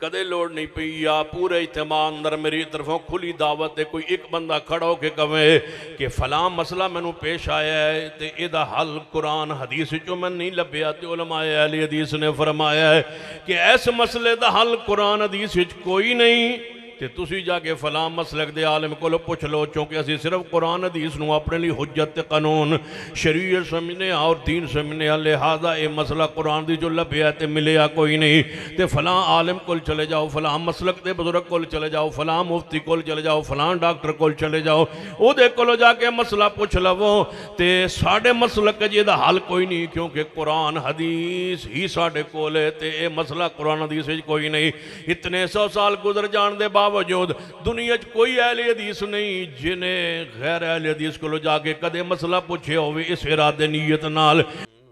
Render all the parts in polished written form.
کدے لوڑ نہیں پئی یا پورے اجتماع اندر میری طرفوں کھلی دعوت ہے کوئی ایک بندہ کھڑا ہو کے کہے کہ فلاں مسئلہ میں نو پیش آیا ہے تے ایدہ حل قرآن حدیث جو میں نہیں لبیا تے علماء اہل حدیث نے فرمایا ہے کہ ایس مسئلے دا حل قرآن حدیث کوئی نہیں تے تسی جا کے فلاں مسلک دے عالم کو لو پوچھ لو چونکہ اسی صرف قرآن حدیث نو اپنے لی حجت قانون شریعت سمجھنے اور دین سمجھنے لہذا اے مسئلہ قرآن دی جو لبیا تے ملیا کوئی نہیں تے فلاں عالم کول چلے جاؤ فلاں مسلک دے بزرگ کول چلے جاؤ فلاں مفتی کول چلے جاؤ فلاں ڈاکٹر کول چلے جاؤ او دے کولو جا کے مسئلہ پوچھ لو تے ساڑھے مسلک جے دا حل کوئی نہیں کیونکہ قرآن حدیث ہی ساڑھے کولے تے اے مسئلہ قرآن حدیث کوئی نہیں اتنے 100 سال گزر جان دے باوجود دنیا کوئی اہل حدیث نہیں جنہیں غیر اہل حدیث کو لو جا کے کدے مسئلہ پوچھے ہوئے اس ارادے نیت نال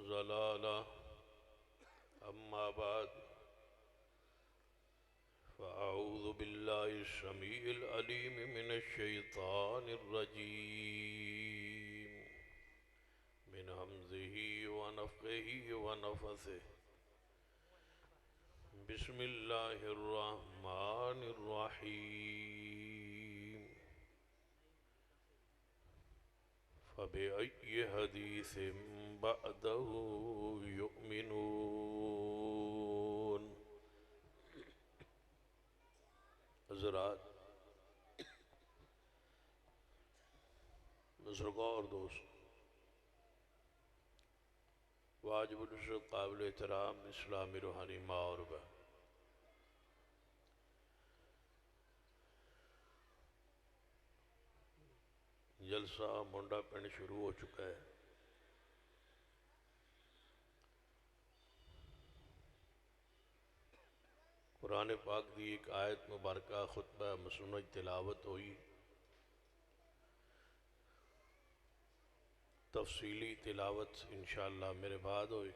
زلالہ اما بعد فاعوذ باللہ السمیع العلیم من الشیطان الرجیم من حمزہ ونفخہ ونفثہ بسم اللہ الرحمن الرحیم فبأي حديث بعده يؤمنون حضرات بزرگار دوست واجب الشرط قابل احترام اسلامی روحانی ماں اور بہن جلسہ منڈا پینڈ شروع ہو چکا ہے قرآن پاک دی ایک آیت مبارکہ خطبہ مسنون تلاوت ہوئی تفصیلی تلاوت انشاءاللہ میرے بعد ہوئی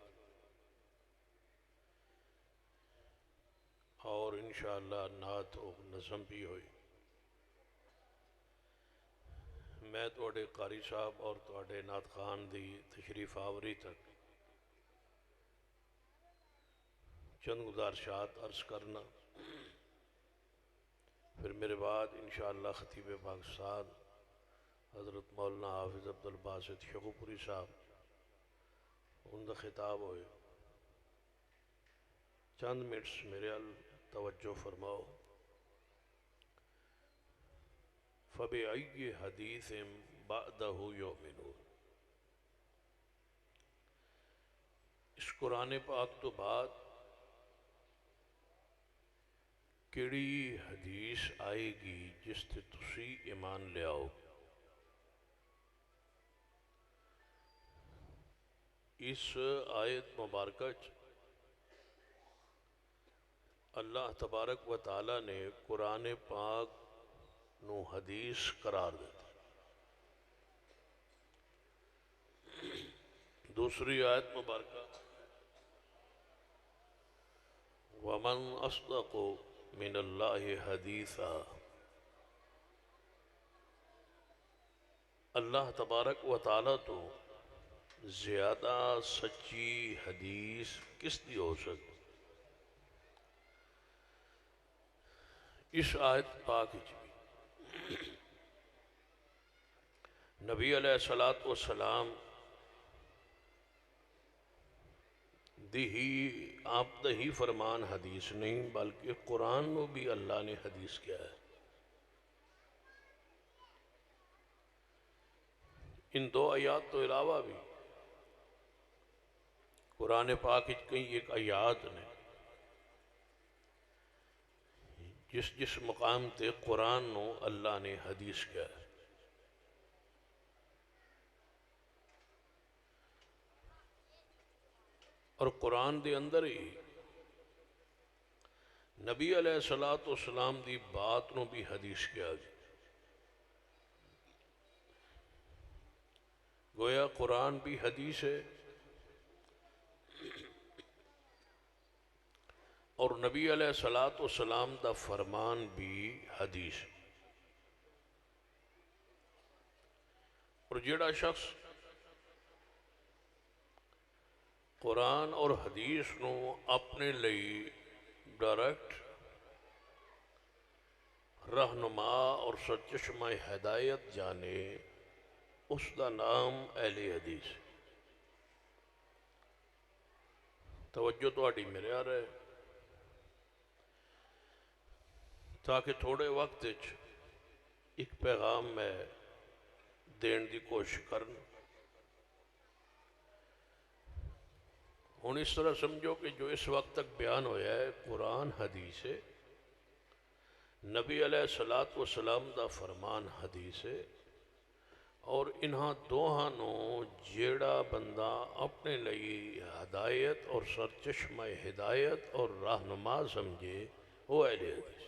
اور انشاءاللہ نعت و نظم بھی ہوئی میں توڑے قاری صاحب اور توڑے نعت خان دی تشریف آوری تک چند گزارشات عرض کرنا پھر میرے بعد انشاءاللہ خطیب پاکستان حضرت مولانا حافظ عبدالباسط شیخوپوری صاحب ان کا خطاب ہوئے چند منٹس میرے توجہ فرماؤ فَبِأَيِّ حَدِيثٍ بَعْدَهُ يُؤْمِنُونَ اس قرآن پاک تو بعد کیڑی حدیث آئے گی جس تے تسی ایمان لے آؤ اس آیت مبارکہ اللہ تبارک و تعالی نے قرآن پاک نو حدیث قرار دیتا دوسری آیت مبارکہ وَمَنْ أَصْدَقُ مِنَ اللَّهِ حَدِيثًا اللہ تبارک و تعالی تو زیادہ سچی حدیث کس دی ہو سکتی اس آیت پاک نبی علیہ السلام آپ دہی فرمان حدیث نہیں بلکہ قرآن میں بھی اللہ نے حدیث کیا ہے ان دو آیات تو علاوہ بھی قرآن پاک کئی ایک آیات نے جس مقام تے قرآن نو اللہ نے حدیث کیا ہے اور قرآن دے اندر ہی نبی علیہ السلام دی بات نو بھی حدیث کیا گیا گویا قرآن بھی حدیث ہے اور نبی علیہ السلام دا فرمان بھی حدیث اور جیڑا شخص قرآن اور حدیث نو اپنے لئی ڈائریکٹ رہنما اور سرچشمہ ہدایت جانے، اس دا نام اہل حدیث۔ توجہ تہاڈی میرے آ رہے تاکہ تھوڑے وقت ایک پیغام میں دین دی کوشش کرن۔ ہن اس طرح سمجھو کہ جو اس وقت تک بیان ہویا ہے قرآن حدیث ہے، نبی علیہ الصلوۃ والسلام دا فرمان حدیث ہے، اور انہاں دوہاں نو جیڑا بندہ اپنے لئی ہدایت اور سرچشمہ ہدایت اور رہنما سمجھے وہ اہل حدیث۔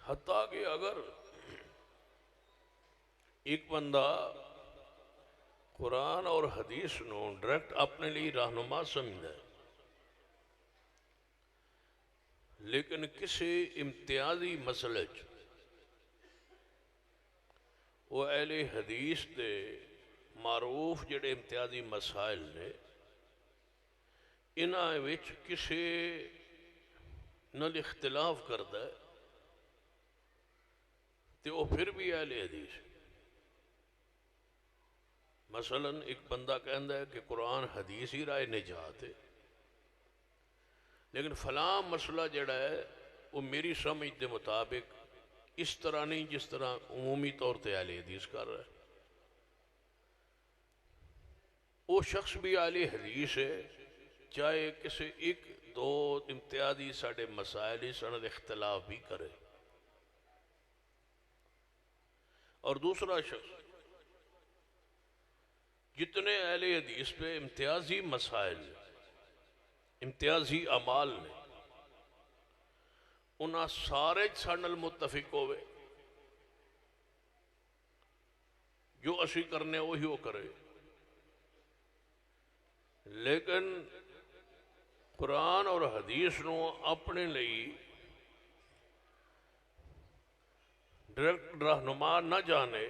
حتیٰ کہ اگر ایک بندہ قرآن اور حدیث نو ڈائریکٹ اپنے لیے رہنما سمجھے لیکن کسی امتیازی مسئلے وہ اہل حدیث دے معروف جڑے امتیازی مسائل نے انہاں وچ کسی نال اختلاف کردا ہے تے وہ پھر بھی اہل حدیث۔ مثلا ایک بندہ کہندا ہے کہ قرآن حدیث ہی رائے نجات ہے، لیکن فلاں مسئلہ جڑا ہے وہ میری سمجھ دے مطابق اس طرح نہیں جس طرح عمومی طور تے اہل حدیث کر رہا ہے۔ وہ شخص بھی اہل حدیث ہے چاہے کسی ایک دو امتیازی ساڑھے مسائل اس انہوں اختلاف بھی کرے۔ اور دوسرا شخص جتنے اہل حدیث پہ امتیازی مسائل امتیازی اعمال نے انہاں سارے سانل متفق ہوئے، جو اسی کرنے وہی وہ کرے، لیکن قرآن اور حدیث نو اپنے لئی ڈائریکٹ رہنما نہ جانے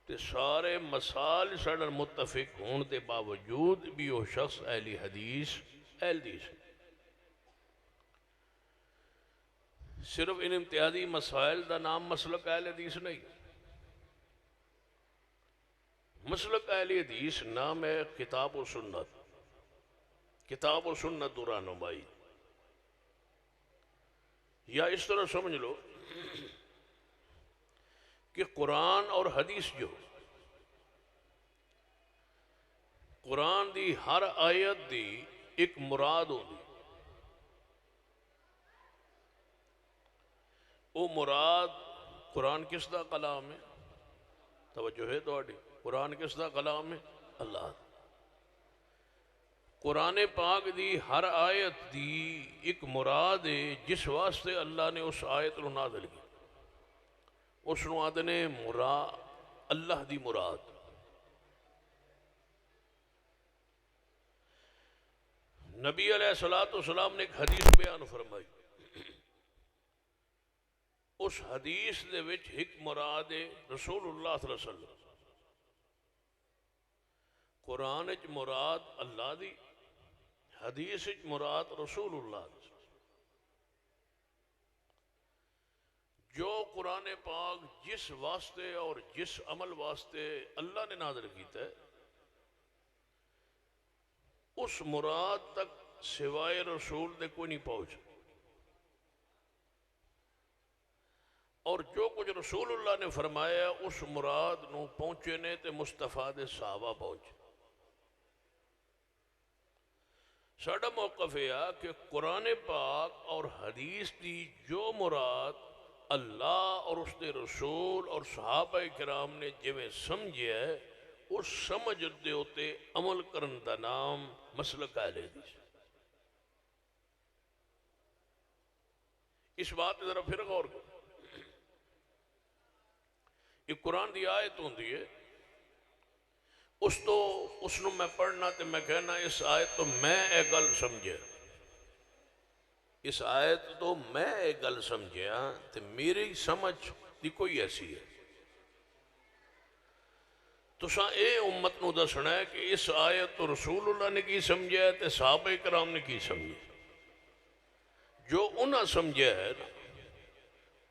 تے سارے مسائل سانل متفق ہون دے باوجود بھی وہ شخص اہل حدیث صرف ان امتیازی مسائل دا نام مسلک اہل حدیث نہیں۔ مسلک اہل حدیث نام ہے کتاب و سنت، کتاب و سنت رہنمائی، یا اس طرح سمجھ لو کہ قرآن اور حدیث جو قرآن دی ہر آیت دی ایک مراد ہوگی، وہ مراد قرآن کس دا کلام ہے؟ توجہ ہے تہاڈی؟ قرآن کس دا کلام ہے؟ اللہ دا۔ قرآن پاک دی ہر آیت دی ایک مراد ہے جس واسطے اللہ نے اس آیت نو نازل کی، اس نو آدھنے مراد اللہ دی مراد۔ نبی علیہ الصلوۃ والسلام نے ایک حدیث بیان فرمائی، اس حدیث دے وچ ایک مراد ہے رسول اللہ صلی اللہ علیہ وسلم۔ قرآن وچ مراد اللہ دی، حدیث وچ مراد رسول اللہ دی۔ جو قرآن پاک جس واسطے اور جس عمل واسطے اللہ نے نازل کیتا ہے اس مراد تک سوائے رسول دے کوئی نہیں پہنچ، اور جو کچھ رسول اللہ نے فرمایا اس مراد نو پہنچے نے تے مصطفیٰ دے صحابہ پہنچے۔ ساڈا موقف ہے کہ قرآن پاک اور حدیث دی جو مراد اللہ اور اس دے رسول اور صحابہ کرام نے جویں سمجھے ہے اس سمجھ دے ہوتے عمل کرن دا نام مسلک اہل حدیث۔ اس بات پہ ذرا پھر غور کرو۔ یہ قرآن دی آیت ہوندی ہے، اس نو میں پڑھنا تے میں کہنا اس آیت تو میں اے گل سمجھے، اس آیت تو میں اے گل سمجھیا تے میری سمجھ دی کوئی ایسی ہے۔ تو اے امت نو دسنا ہے کہ اس آیت تو رسول اللہ نے کی سمجھا ہے تے صحابہ کرام نے کی سمجھی۔ جو انہاں سمجھے ہے نا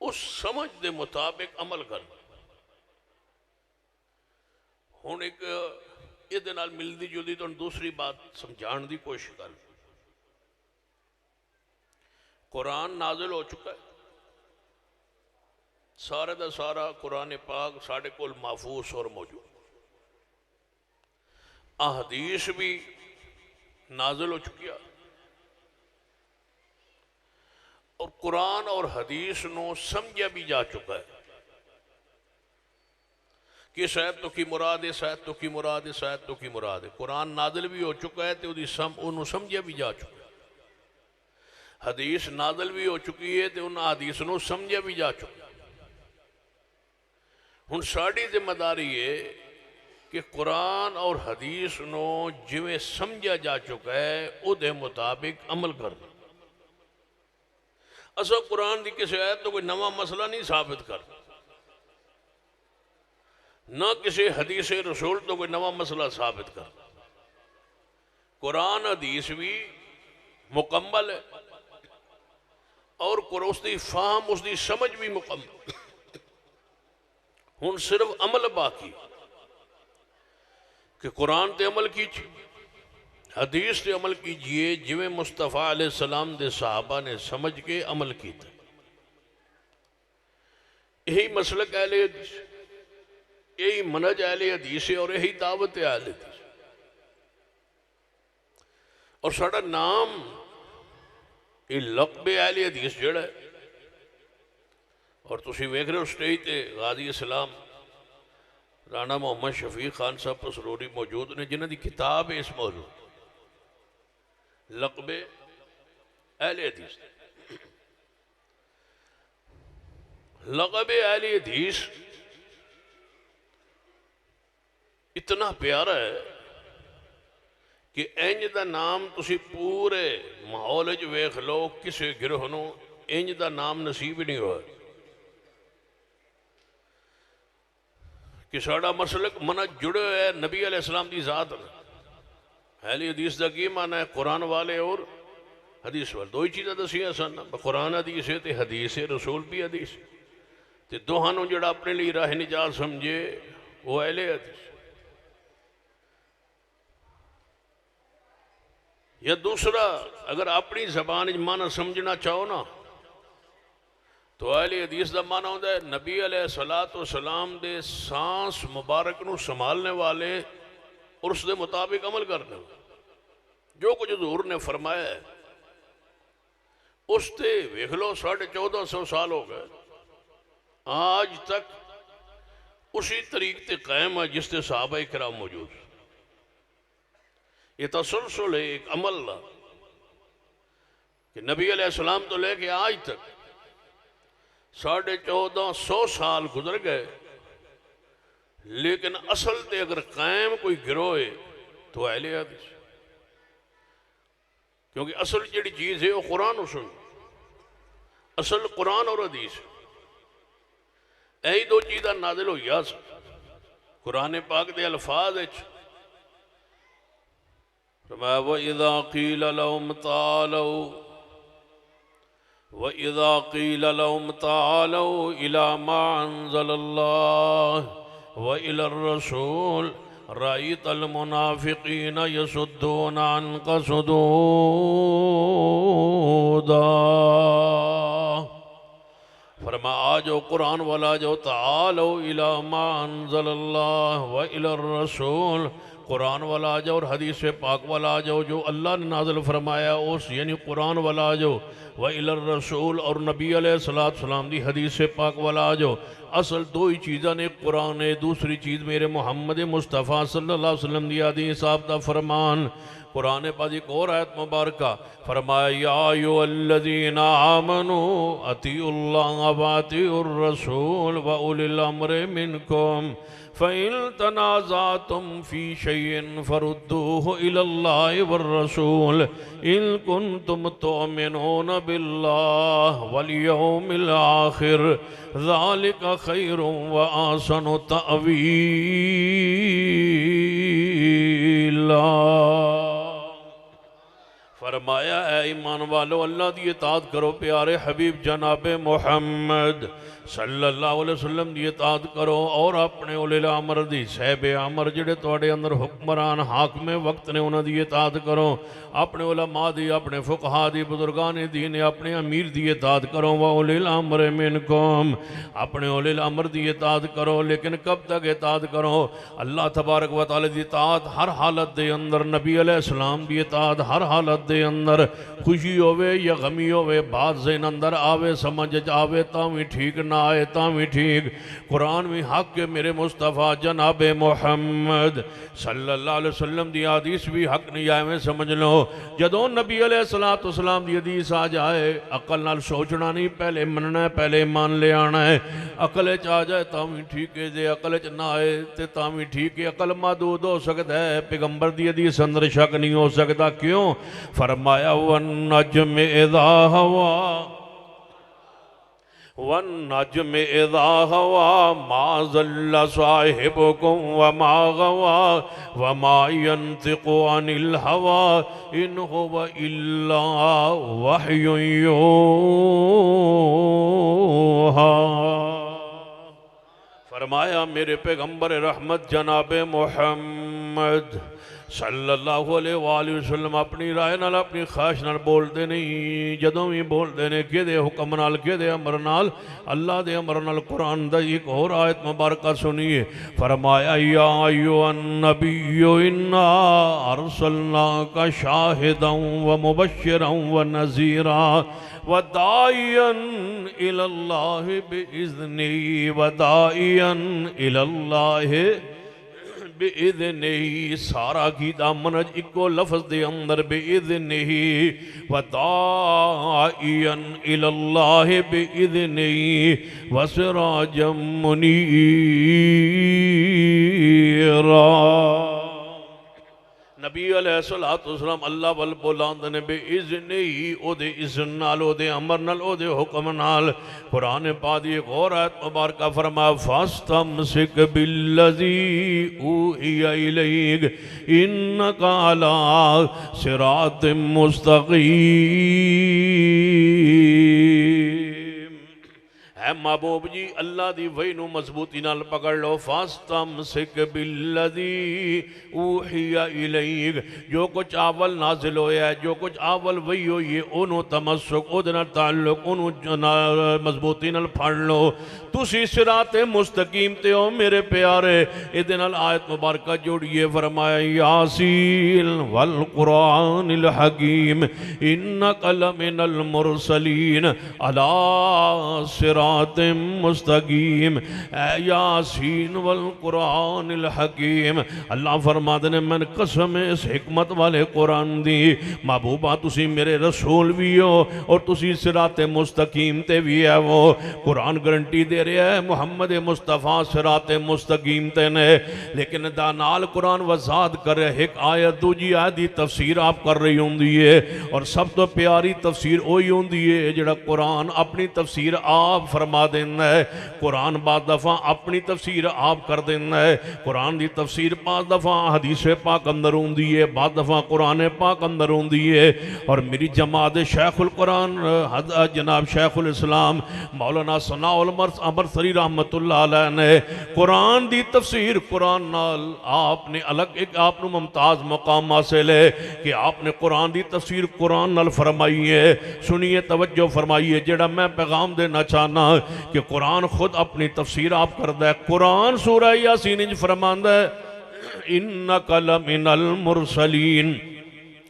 اس سمجھ دے مطابق عمل کر. ہن ایک یہ نال ملدی جلدی تو دوسری بات سمجھان دی کوشش کر. قرآن نازل ہو چکا ہے، سارے دا سارا قرآن پاک ساڑھے کول محفوظ اور موجود. احادیث بھی نازل ہو چکی ہے، اور قرآن اور حدیث نو سمجھا بھی جا چکا ہے کہ شاید تو کی مراد ہے، شاید تو کی مراد ہے، شاید تو کی مراد ہے. قرآن نازل بھی ہو چکا ہے تو انہوں سمجھا بھی جا چکا ہے. حدیث نازل بھی ہو چکی ہے تو ان حدیث نو سمجھا بھی جا چکا ہے. ہن ساڑی ذمہ داری ہے کہ قرآن اور حدیث نو جویں سمجھا جا چکا ہے او دے مطابق عمل کرنا. اصل قرآن دی کسی آیت تو کوئی نواں مسئلہ نہیں ثابت کر، نہ کسی حدیث رسول تو کوئی نواں مسئلہ ثابت کر. قرآن حدیث بھی مکمل ہے اور اس دی فہم اس دی سمجھ بھی مکمل. ہن صرف عمل باقی کہ قرآن تے عمل کیجئے، حدیث تے عمل کیجئے جویں مصطفیٰ علیہ السلام دے صحابہ نے سمجھ کے عمل کیتا. یہی مسلک اہل حدیث، یہی منہج اہل حدیث اور یہی دعوت اہل حدیث. اور ساڑا نام یہ لقب اہل حدیث جڑا ہے، اور تسی ویکھ رہے ہو سٹیج تے غازی اسلام رانا محمد شفیق خان صاحب پسروری موجود نے جنہاں دی کتاب ہے اس موضوع لقب اہل حدیث. لقب اہل حدیث اتنا پیارا ہے کہ انج دا نام تسی پورے ماحول جو ویکھ لو کسے گروہ نو انج دا نام نصیب ہی نہیں ہوا کہ ساڑا مسلک منہج جڑے ہے نبی علیہ السلام دی ذات. اہل حدیث دا کی معنی ہے قرآن والے اور حدیث والے. دو ہی چیزیں دسی ہیں سن، قرآن حدیث ہے تے حدیث ہے رسول بھی حدیث تے دوہانوں جڑا اپنے لیے راہ نجات سمجھے وہ اہل حدیث. یا دوسرا اگر اپنی زبان معنی سمجھنا چاہو نا تو اہل حدیث دا معنی ہوتا ہے نبی علیہ السلام دے سانس مبارک نو سنبھالنے والے اور اس دے مطابق عمل کرنے والے. جو کچھ حضور نے فرمایا ہے اس تے ویکھ لو 1450 سال ہو گئے آج تک اسی طریق تے قائم ہے جس تے صحابہ کرام موجود. یہ تسلسل ہے ایک عمل کہ نبی علیہ السلام تو لے کے آج تک 1450 سال گزر گئے، لیکن اصل تے اگر قائم کوئی گروہ ہے تو اہل حدیث. کیونکہ اصل جڑی چیز ہے وہ قرآن و سنت، اصل قرآن اور حدیث. یہی دو چیزاں نازل ہوئی آ قرآن پاک دے الفاظ فرمایا وَإِذَا قِيلَ لَهُمْ تَعَالَوْا وَإِذَا قِيلَ لَهُمْ تَعَالَوْا إِلَى مَا أَنزَلَ اللَّهُ وَإِلَى الرَّسُولِ رَأَيْتَ الْمُنَافِقِينَ يَصُدُّونَ عَنْكَ صُدُودًا. فرما آجو قرآن والا جو تعالوا إِلَى مَا أَنزَلَ اللَّهُ وَإِلَى الرَّسُولِ قرآن والا آجاؤ اور حدیث پاک والا آجاؤ جو اللہ نے نازل فرمایا اس یعنی قرآن والا آجاؤ وَإِلَى الرَّسُولِ اور نبی علیہ السلام دی حدیث پاک والا آجاؤ. اصل دو ہی چیزاں نے قرآن ہے، دوسری چیز میرے محمد مصطفیٰ صلی اللہ علیہ وسلم دی حدیث آپ دا فرمان. قرآن پاک ایک اور آیت مبارکہ فرمایا یا ایھا الذین آمنوا اطیعوا اللہ واطیعوا الرسول وَأُولِي الْأَمْرِ مِنْكُمْ فَإِن تَنَازَعْتُمْ فِي شَيْءٍ فَرُدُّوهُ إِلَى اللَّهِ وَالرَّسُولِ إِن كُنتُمْ تُؤْمِنُونَ بِاللَّهِ وَالْيَوْمِ الْآخِرِ ذَلِكَ خَيْرٌ وَأَحْسَنُ تَأْوِيلًا. فرمایا اے ایمان والو اللہ دی اطاعت کرو پیارے حبیب جناب محمد صلی اللہ علیہ وسلم دی اطاعت کرو اور اپنے اولی الامر دی صاحب امر جڑے تواڈے اندر حکمران حاکم وقت نے انہاں دی اطاعت کرو اپنے علماء دی اپنے فقہاء دی بزرگان دین اپنے امیر دی اطاعت کرو واولی الامر منکم اپنے اولی الامر دی اطاعت کرو لیکن کب تک اطاعت کرو اللہ تبارک و تعالی دی اطاعت ہر حالت دے اندر نبی علیہ السلام دی اطاعت ہر حالت دے اندر خوشی ہوئے یا غمی ہوئے بات ذہن اندر آوے سمجھ آوے تاویں ٹھیک نہ آئے تاویں ٹھیک قرآن میں حق کے میرے مصطفیٰ جناب محمد صلی اللہ علیہ وسلم دی حدیث بھی حق نہیں آئے میں سمجھ لو جدوں نبی علیہ السلام دی حدیث آ جائے عقل نال سوچنا نہیں پہلے مننا ہے پہلے مان لے آنا ہے عقل چ آ جائے تاویں ٹھیک ہے جے عقل چ نہ آئے تے تاویں ٹھیک ہے عقل محدود ہو سکتا ہے پیغمبر دی حدیث اندر شک نہیں ہو سکتا کیوں فرمایا والنجم اذا ہوا والنجم اذا ہوا ما ضل صاحبكم وما غوا وما ينطق عن الهوى ان هو الا وحي يوحى فرمایا میرے پیغمبر رحمت جناب محمد صلی اللہ علیہ وآلہ وسلم اپنی رائے نال اپنی خواہش نال بول دے نہیں جدوں بھی بول دے نے کہ دے حکم نال کہ دے امر نال اللہ دے امر نال قرآن دا ایک اور آیت مبارکہ سنیے فرمایا یا ایھا النبی انا ارسلناک شاہدا ومبشرا ونذیرا وداعیا الی اللہ باذنہ وداعیا الی اللہ بِإِذْنِهِ سارا کی دامنج اکو لفظ دے اندر بِإِذْنِهِ وَدَاعِيًا إِلَى اللَّهِ بِإِذْنِهِ وَسِرَاجًا مُنِيرًا نبی علیہ السلام اللہ وال بولاند نے بے اذن ہی او دے اذن نال او دے امر نال او دے حکم نال قرآن پاک ایک اور آیت مبارکہ فرمایا فاستمسک بالذی اوحی الیک انک علی صراط مستقیم اے محبوب جی اللہ دی وحی نو مضبوطی نال پکڑ لو فاستمسک بالذی اوحی الیک جو کچھ اول نازل ہویا ہے جو کچھ اول وحی ہوئی ہے انہوں تمسک او دے نال تعلق انہوں مضبوطی نال پھڑ لو تسی صراط مستقیم تے ہو میرے پیارے اے دے نال آیت مبارکہ جوڑیے فرمایا یاسین والقرآن الحکیم انک لمن المرسلین علی صراط مستقیم اے یاسین والقرآن الحکیم اللہ فرما دے میں قسم اس حکمت والے قرآن دی محبوبہ تسی میرے رسول بھی ہو اور تسی صراط مستقیم تے بھی ہے وہ قرآن گارنٹی دے رہے ہیں محمد مصطفیٰ صراط مستقیم تے نے لیکن دانال قرآن وضاحت کر رہے ایک آیت دوجی آیت دی تفسیر آپ کر رہی ہوں دیئے اور سب تو پیاری تفسیر ہوئی ہوں دیئے جڑا قرآن اپنی تفسیر آپ فرما دینا ہے قرآن بعض دفعہ اپنی تفسیر آپ کر دینا ہے قرآن دی تفسیر بعض دفعہ حدیث پاک اندر ہوں دیئے بعض دفعہ قرآن پاک اندر ہوں دیئے اور میری جماعت شیخ القرآن جناب شیخ الاسلام مولانا ثناء المرس عمر سری رحمت اللہ علیہ نے قرآن دی تفسیر قرآن نال آپ نے الگ ایک آپ نے ممتاز مقام حاصل ہے کہ آپ نے قرآن دی تفسیر قرآن نال فرمائی ہے سنیے توجہ فرمائیے جڑا میں پیغام دینا چاہنا کہ قرآن خود اپنی تفسیر آپ کردہ ہے قرآن سورہ یاسین انج فرماندہ ہے انک لمن المرسلین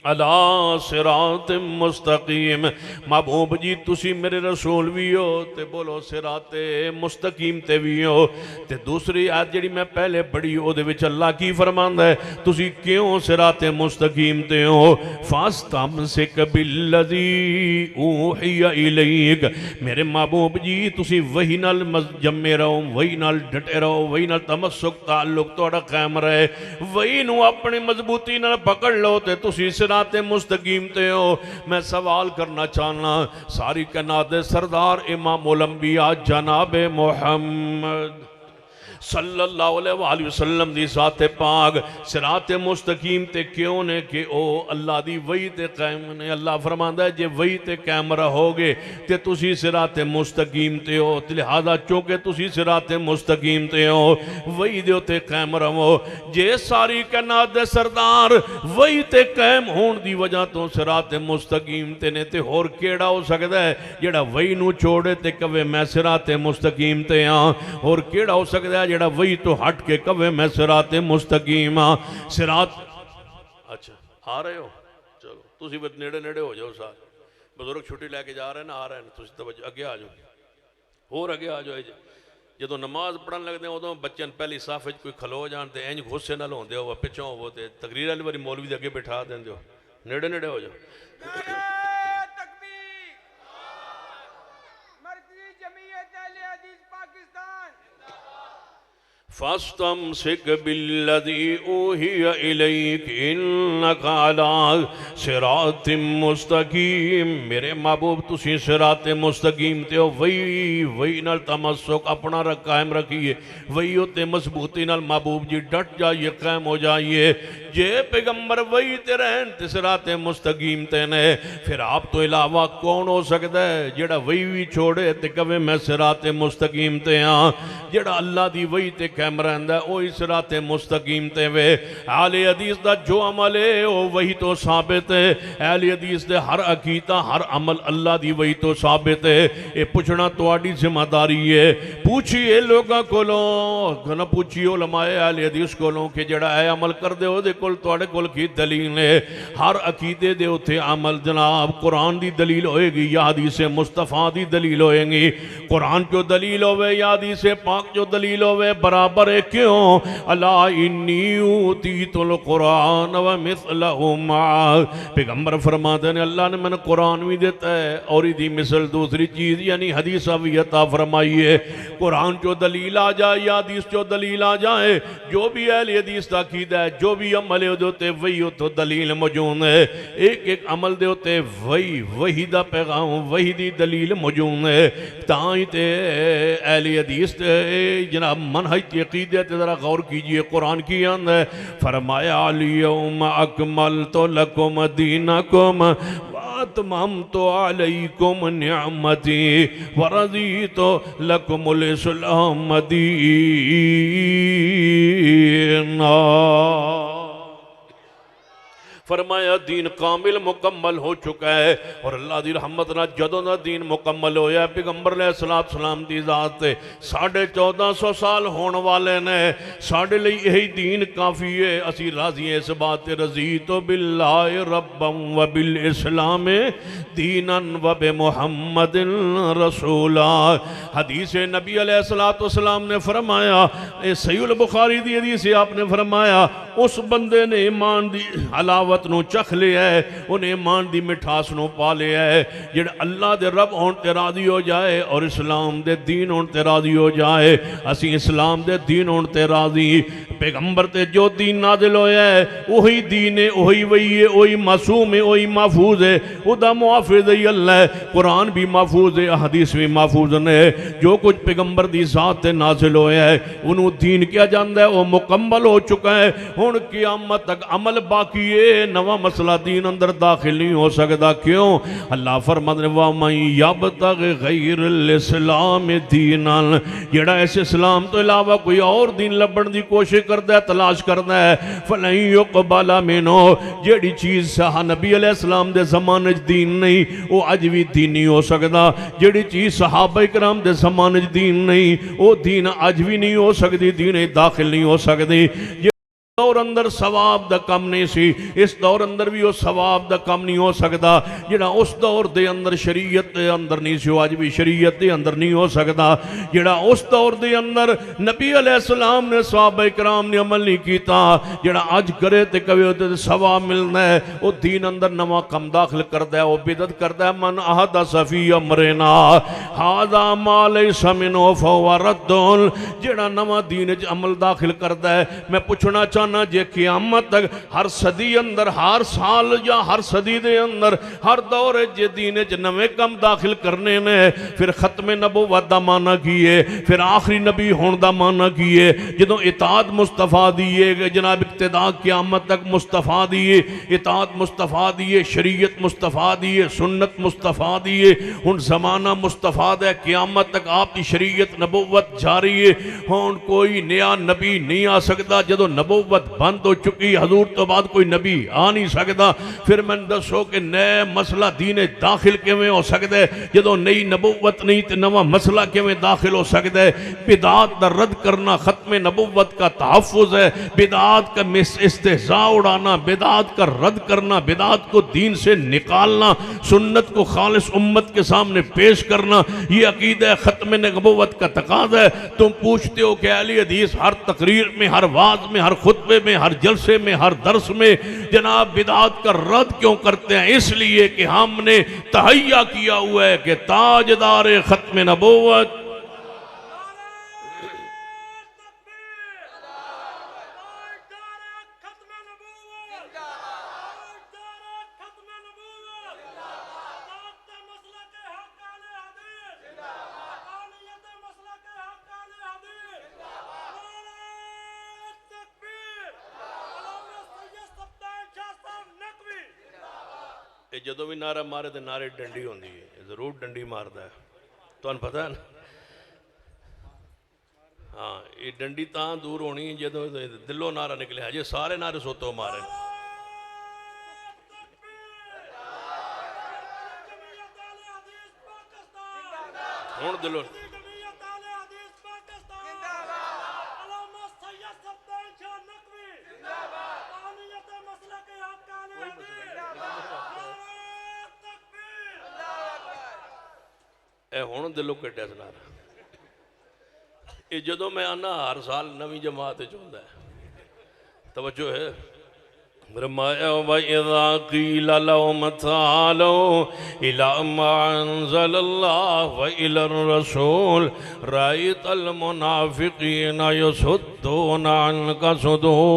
علی صراط مستقیم محبوب جی تسی میرے رسول بھی ہو تے بولو صراط مستقیم تے بھی ہو تے دوسری آیت جڑی میں پہلے پڑھی او دے وچ اللہ کی فرماندا ہے تسی کیوں صراط مستقیم تے ہو فاستمسک بالذی اوحی الیک میرے محبوب جی تسی وحی نال جمے رہو وحی نال ڈٹے رہو وحی نال تمسک تعلق تہاڈا قائم رہے وحی نو اپنی مضبوطی نال پکڑ لو تے تسی صراط مستقیم تے ہو میں سوال کرنا چاہنا ساری کائنات سردار امام الانبیاء جناب محمد صلی اللہ علیہ وآلہ وسلم دی ذات پاک صراط مستقیم تے کیوں نے کہ او اللہ دی وحی تے قائم نے. اللہ فرماندا ہے جے وحی تے قائم رہو گے تے تسی صراط مستقیم تے ہو, لہذا چونکہ تسی صراط مستقیم تے ہو وحی دے تے قائم رہو. جے ساری کائنات دے سردار وحی تے قائم ہون دی وجہ تو صراط مستقیم تے نے تے ہور کیڑا ہو سکدا ہے جڑا وحی نو چھوڑے تے کہے میں صراط مستقیم تے ہاں, اور کیڑا ہو سکدا ہے جڑا وحی تو ہٹ کے کہے میں صراط مستقیم ہاں. صراط اچھا آ رہے ہو, چلو تسی بھی نیڑے نیڑے ہو جاؤ سارے. بزرگ چھٹی لے کے جا رہے ہیں نا, آ رہے ہیں, تسی توجہ اگے آ جاؤ, اور اگے آ جاؤ. جدو نماز پڑھن لگتے ہیں ادو بچن پہلی صف کوئی کھلو جانتے انج غصے نال ہوندے ہو پچھوں ہو تے تقریر والی باری مولوی دے اگے بٹھا دیندے ہو. نیڑے نیڑے ہو جاؤ. فَاسْتَمْسِكْ بِالَّذِي أُوحِيَ إِلَيْكَ إِنَّكَ عَلَىٰ صِرَاطٍ مُسْتَقِيمٍ. میرے محبوب تسی صراط مستقیم تے ہو. وہی نال تمسک اپنا قائم رکھیے, وہی ہوتے مضبوطی نال محبوب جی ڈٹ جائیے, قائم ہو جائیے. جے پیغمبر وہی تے رہن تے صراط مستقیم تے نے, پھر آپ تو علاوہ کون ہو سکتا ہے جڑا وہی بھی چھوڑے تے کہے میں صراط مستقیم تے ہاں. جڑا اللہ دی وہی تے قائم رہندا ہے وہی صراط مستقیم تے وے. اہل حدیث دا جو عمل ہے وہ وہی تو ثابت ہے. اہل حدیث دے ہر عقیدہ ہر عمل اللہ دی وہی تو ثابت ہے. یہ پوچھنا تواڈی ذمہ داری ہے. پوچھیے لوگاں کولوں نہ پوچھیے علماء اہل حدیث کولوں کہ جڑا اے عمل کر دے او دے کول تواڈے کول کی دلیل ہے. ہر عقیدے دے اوتے عمل جناب قرآن دی دلیل ہوئے گی یا حدیث مصطفیٰ دی دلیل ہوئے گی. قرآن جو دلیل ہوئے یا حدیث پاک جو دلیل ہوئے برابر ہے. کیوں؟ الا انی اوتیت القرآن ومثلہ معہ. پیغمبر فرماتے ہیں اللہ نے میں نے قرآن بھی دیتا ہے اور دی مثل دوسری چیز یعنی حدیث بھی عطا فرمائی ہے. قرآن جو دلیل آ جائے یا حدیث جو دلیل آ جائے, جو بھی اہل حدیث کا عقیدہ ہے جو بھی عمل ہوتے وہی تو دلیل موجود ہے. ایک ایک عمل دے ہوتے وہی دا پیغام وہی دی دلیل موجود ہے. تائیں تے اہل حدیث جناب منہج کی عقیدت ذرا غور کیجئے. قرآن کی اند ہے فرمایا الیوم اکملت لکم دینکم واتممت علیکم نعمتی ورضیت لکم الاسلام دینا. فرمایا دین کامل مکمل ہو چکا ہے اور اللہ دی رحمت نہ جدوں دا دین مکمل ہویا ہے. پیغمبر علیہ السلام دی ذات 1450 سال ہون والے نے ساڑھے لئی یہی دین کافی ہے. اسی راضی ہیں اس بات رضیت باللہ ربا و بالاسلام دینا و بمحمد رسولا. حدیث نبی علیہ السلام نے فرمایا, صحیح البخاری دی حدیث سے آپ نے فرمایا اس بندے نے ایمان دی علاوت نو چکھ لیا ہے, انہیں ایمان دی مٹھاس نو پا لیا ہے جڑا اللہ دے رب ہون تے راضی ہو جائے اور اسلام دے دین ہون تے راضی ہو جائے. اسی اسلام دے دین ہون تے راضی. پیغمبر تے جو دین نازل ہویا ہے وہی دین ہے, وہی وہی ہے, وہی معصوم ہے, وہی محفوظ ہے. او دا محافظ ہے اللہ ہے. قرآن بھی محفوظ ہے, حدیث بھی محفوظ ہے. جو کچھ پیغمبر دی ذات تے نازل ہویا ہے انہوں دین کیا جاندہ ہے وہ مکمل ہو چکا ہے. ہن قیامت تک عمل باقی ہے, نواں مسئلہ دین اندر داخل نہیں ہو سکتا. کیوں؟ اللہ فرماتے ہیں وَمَن يَبْتَغِ غَيْرَ الْإِسْلَامِ دِينًا. جڑا اس اسلام تو علاوہ کوئی اور دین لبن دی کوشش کرتا ہے, تلاش کرتا ہے, فَلَن يُقْبَلَ مِنْهُ. جیڑی چیز نبی علیہ السلام دے زمانے دین نہیں وہ اج بھی دین نہیں ہو سکتا. جیڑی چیز صحابہ کرام دے زمانے دین نہیں وہ دین اج بھی نہیں ہو سکتی, دین داخل نہیں ہو سکتی. دور اندر ثواب دا کم نہیں سی, اس دور اندر بھی وہ ثواب دا کم نہیں ہو سکتا. جڑا اس دور دے اندر شریعت دے اندر نہیں سی آج بھی شریعت دے اندر نہیں ہو سکتا. جڑا اس دور دے اندر نبی علیہ السلام نے صحابہ کرام نے عمل نہیں کیتا, جڑا آج کرے تے کبھی ہوتے ثواب ملنا ہے. وہ دین اندر نواں کم داخل کرتا ہے, وہ بدعت کرتا ہے. من احدث فی امرنا ھذا ما لیس منہ فہو رد. جڑا نواں دین وچ عمل داخل کرتا ہے, میں پوچھنا چاہنا سمجھنا جے قیامت تک ہر صدی اندر ہر سال یا ہر صدی دے اندر ہر دور جے دین چ نویں کم داخل کرنے نے پھر ختم نبوت دا معنی کیے پھر آخری نبی ہون دا معنی کیے جدوں اطاعت مصطفیٰ دیے جناب اقتداء قیامت تک مصطفیٰ دیے اطاعت مصطفیٰ دیے شریعت مصطفیٰ دیے سنت مصطفیٰ دیے ہن زمانہ مصطفیٰ دے قیامت تک آپ کی شریعت نبوت جاری ہے ہن کوئی نیا نبی نہیں آ سکتا جدو نبوت بند ہو چکی حضور تو بعد کوئی نبی آ نہیں سکتا پھر میں دسو کہ نئے مسئلہ دین داخل کیویں ہو سکتا ہے جدو نئی نبوت نہیں تو نواں مسئلہ کیویں داخل ہو سکتا ہے بدعات دا رد کرنا ختم نبوت کا تحفظ ہے بدعات کا استہزاء اڑانا بدعات کا رد کرنا بدعات کو دین سے نکالنا سنت کو خالص امت کے سامنے پیش کرنا یہ عقیدہ ختم نبوت کا تقاضا ہے تم پوچھتے ہو کہ اہل حدیث ہر تقریر میں ہر واعظ میں ہر خطبے میں ہر جلسے میں ہر درس میں جناب بدعات کا رد کیوں کرتے ہیں اس لیے کہ ہم نے تہیہ کیا ہوا ہے کہ تاجدار ختم نبوت جدو بھی نعرہ مارے تو نعرے ڈنڈی ہوندی ہے ضرور ڈنڈی ماردا ہے تو ان پتہ ہے نا ہاں یہ ڈنڈی تاں دور ہونی جدو دلوں نعرہ نکلے ہیں جی سارے نعرے سوتو مارے ہون دلوں اے ہون دلوں کٹے سنارا یہ جدو میں آنا ہر سال نوی جماعت چوندا ہے توجہ ہے فرمایا وَإِذَا قِيلَ لَهُمْ تَعَالَوْا إِلَىٰ مَا أَنزَلَ اللَّهُ وَإِلَى الرَّسُولِ رَأَيْتَ الْمُنَافِقِينَ يَصُدُّونَ عَنْكَ صُدُودًا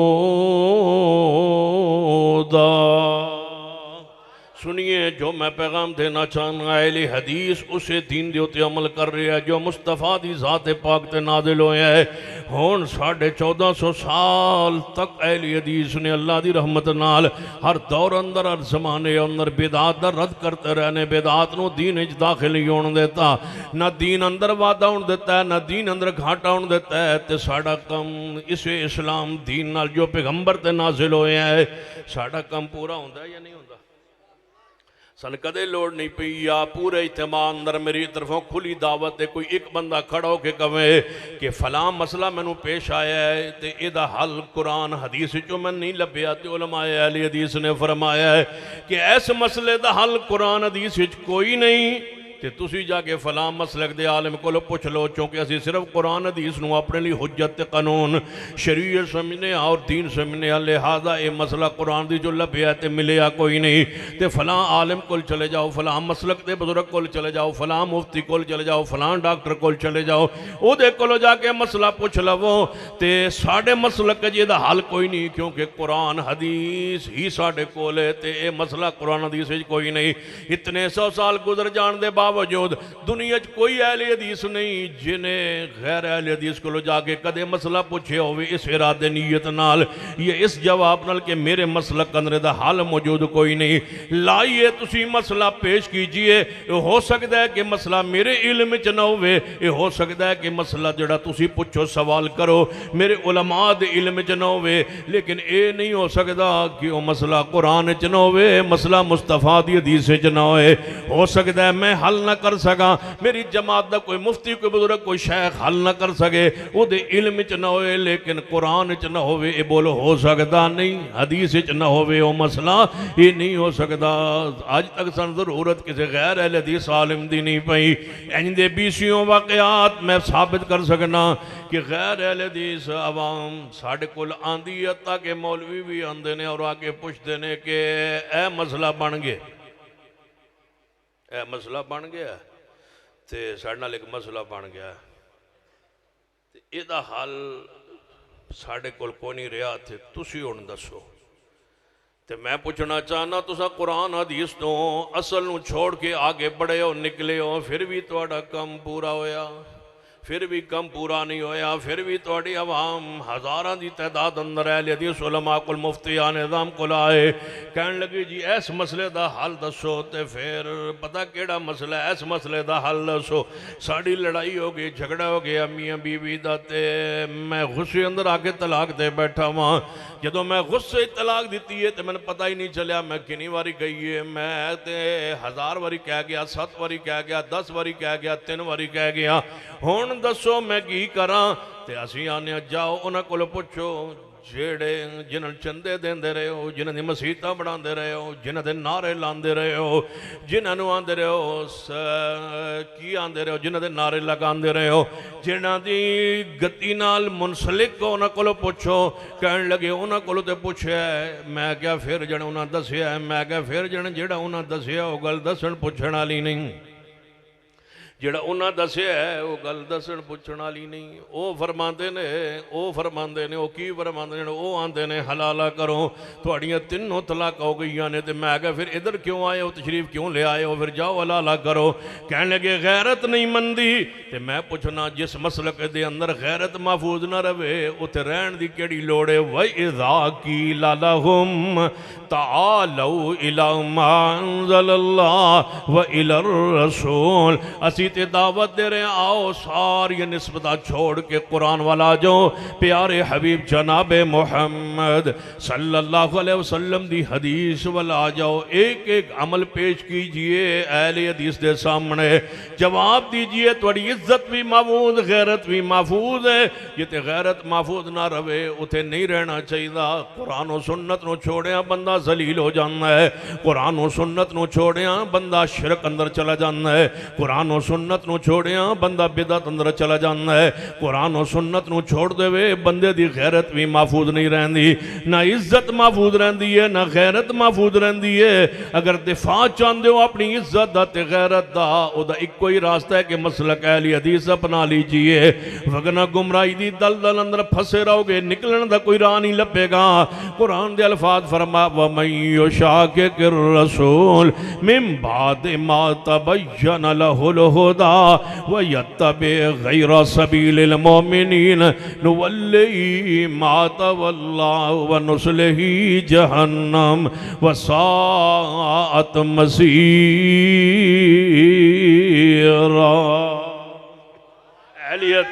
سنیے جو میں پیغام دینا چاہنا اہل حدیث اسے دین دیوتے عمل کر رہے ہیں جو مصطفیٰ دی ذات پاک تے نازل ہوئے ہیں ہون 1450 سال تک اہل حدیث نے اللہ دی رحمت نال ہر دور اندر ہر زمانے اندر بدعات دا رد کرتے رہنے بدعات نو دین اچ داخل نہیں ہون دیتا نہ دین اندر وعدہ ہون دیتا ہے نہ دین اندر گھاٹا ہون دیتا ہے تے ساڑا کم اسے اسلام دین نال جو پیغمبر تے نازل ہوئے ہیں ساڑا کم پورا ہوندہ ہے یا نہیں ہوندہ سن کدے لوڑ نہیں پئی یا پورے اجتماع اندر میری طرفوں کھلی دعوت ہے کوئی ایک بندہ کھڑا ہو کے کہے کہ فلاں مسئلہ میں نو پیش آیا ہے تے ایدہ حل قرآن حدیث جو میں نہیں لبیا تے علماء اہل حدیث نے فرمایا ہے کہ ایس مسئلے دا حل قرآن حدیث کوئی نہیں تے تسی جا کے فلاں مسلک دے عالم کو لو پوچھ لو چونکہ اسی صرف قرآن حدیث نو اپنے لی حجت قانون شریعت سمجھنے اور دین سمجھنے لہذا اے مسئلہ قرآن دی جو لبیا تے ملیا کوئی نہیں تے فلاں عالم کول چلے جاؤ فلاں مسلک دے بزرگ کول چلے جاؤ فلاں مفتی کول چلے جاؤ فلاں ڈاکٹر کول چلے جاؤ او دے کولو جا کے مسئلہ پوچھ لو تے ساڑھے مسلک جے دا حل کوئی نہیں کیونکہ قرآن حدیث ہی ساڑھے کولے تے اے مسئلہ قرآن حدیث کوئی نہیں اتنے 100 سال گزر جان دے باوجود دنیا کوئی اہل حدیث نہیں جنہیں غیر اہل حدیث کو لو جا کے کدے مسئلہ پوچھے ہوئے اس ارادے نیت نال یہ اس جواب نال کہ میرے مسئلہ کندرے دا حال موجود کوئی نہیں لائیے تسی مسئلہ پیش کیجئے ہو سکتا ہے کہ مسئلہ میرے علم چ نہ ہوئے ہو سکتا ہے کہ مسئلہ جڑا تسی پوچھو سوال کرو میرے علماء دے علم چ نہ ہوئے لیکن اے نہیں ہو سکتا کہ وہ مسئلہ قرآن چ نہ ہوئے مسئلہ مصطفیٰ دی حدیث چ نہ ہوئے ہو سکتا ہے میں حل نہ کر سکا میری جماعت دا کوئی مفتی کوئی بزرگ کوئی شیخ حل نہ کر سکے وہ دے علم چ نہ ہوئے لیکن قرآن چ نہ ہوئے اے بولو ہو سکتا نہیں حدیث چ نہ ہوئے وہ مسئلہ یہ نہیں ہو سکتا آج تک سن ضرورت کسی غیر اہل حدیث عالم دی نہیں پئی ان دے بیسیوں واقعات میں ثابت کر سکنا کہ غیر اہل حدیث عوام ساڑھے کل آندی ہے تاکہ مولوی بھی آندے نے اور آگے پوچھتے نے کہ اے مسئلہ بن گئے اے مسئلہ بن گیا تے ساڑھنا لیک مسئلہ بن گیا تے ایدہ حال ساڑھے کوئی نہیں رہا تھے تسی ہن دسو تے میں پوچھنا چاہنا تسا قرآن حدیث تو اصل نو چھوڑ کے آگے بڑھے ہو نکلے ہو پھر بھی تہاڈا کم پورا ہویا پھر بھی کم پورا نہیں ہویا پھر بھی تہاڈی عوام ہزاراں دی تعداد اندر اہل حدیث علماء کل مفتیان نظام کل آئے کہنے لگی جی اس مسئلے دا حل دسو تے پھر پتہ کیڑا مسئلہ ہے اس مسئلے دا حل دسو ساڑی لڑائی ہو گئی جھگڑا ہو گیا میاں بیوی دا تے میں غصے اندر آ کے طلاق دے بیٹھا وہاں جدو میں غصے طلاق دیتی ہے تے میں نے پتہ ہی نہیں چلیا میں کنی واری گئی ہے میں تے 1000 واری کہہ گیا 7 واری کہہ گیا 10 واری کہہ گیا 3 واری کہہ گیا ہون دسو میں کی کراں تے اسی آنے جاؤ انہاں کولو پوچھو جیڑے جنہاں چندے دیندے رہے ہو جنہاں دی مسیتاں بڑھاندے رہے ہو جنہاں دے نعرے لاندے رہے ہو جنہاں نو آندے رہے ہو کی آندے رہے ہو جنہاں دے نعرے لگاندے رہے ہو جنہاں دی گتی نال منسلک کو انہاں کولو پوچھو کہن لگے انہاں کولو تے پوچھیا ہے میں کیا پھر جن انہاں دسیا ہے میں کیا پھر جن جیڑا انہاں دسیا وہ گل دسن پوچھن والی نہیں جڑا انہاں دسیا ہے وہ گل دسن پوچھن والی نہیں او فرماندے نے او کی فرماندے نے او آندے نے حلالہ کرو تہاڈیاں تینوں طلاق ہو گئیاں نے تے میں کہا پھر ادھر کیوں آئے ہو تشریف کیوں لے آئے ہو پھر جاؤ حلالہ کرو کہنے لگے غیرت نہیں مندی تے میں پوچھنا جس مسلک دے اندر غیرت محفوظ نہ رہے اوتے رہن دی کیڑی لوڑ ہے وَإِذَا قِيلَ لَهُمْ تَعَالَوْا إِلَىٰ مَا أَنزَلَ اللَّهُ وَإِلَى الرَّسُولِ اسی تے دعوت دے رہے ہیں آؤ ساری نسبتہ چھوڑ کے قرآن والا جو پیارے حبیب جناب محمد صلی اللہ علیہ وسلم دی حدیث والا جاؤ ایک ایک عمل پیش کیجئے اہل حدیث دے سامنے جواب دیجئے توڑی عزت بھی محفوظ غیرت بھی محفوظ ہے یہ تے غیرت محفوظ نہ رہے اتھے نہیں رہنا چاہیے قرآن و سنت نو چھوڑیاں بندہ ذلیل ہو جانا ہے قرآن و سنت نو چھوڑیاں بندہ شرک اندر چلا جانا ہے قرآن و سنت نو چھوڑیاں بندہ بدعت اندر چلا جانا ہے قرآن و سنت نو چھوڑ دے وے بندے دی غیرت بھی محفوظ نہیں رہندی نہ عزت محفوظ رہندی ہے نہ غیرت محفوظ رہندی ہے اگر دفاع چاندے ہو اپنی عزت دا تے غیرت دا او دا ایک کوئی راستہ ہے کہ مسلک اہل حدیث اپنا لیجئے وگرنہ گمراہی دی دلدل اندر پھنسے رہو گے نکلن دا کوئی راہ نہیں لپے گا قرآن دے الفاظ فرما وَمَن يُشَاقِقِ الرَّسُولَ مِن بَعْدِ مَا تَبَيَّنَ لَهُ الْهُدَىٰ وَيَتَّبِعْ غَيْرَ سَبِيلِ الْمُؤْمِنِينَ نُوَلِّهِ مَا تَوَلَّىٰ وَنُصْلِهِ جَهَنَّمَ وَسَاءَتْ مَصِيرًا اہلیت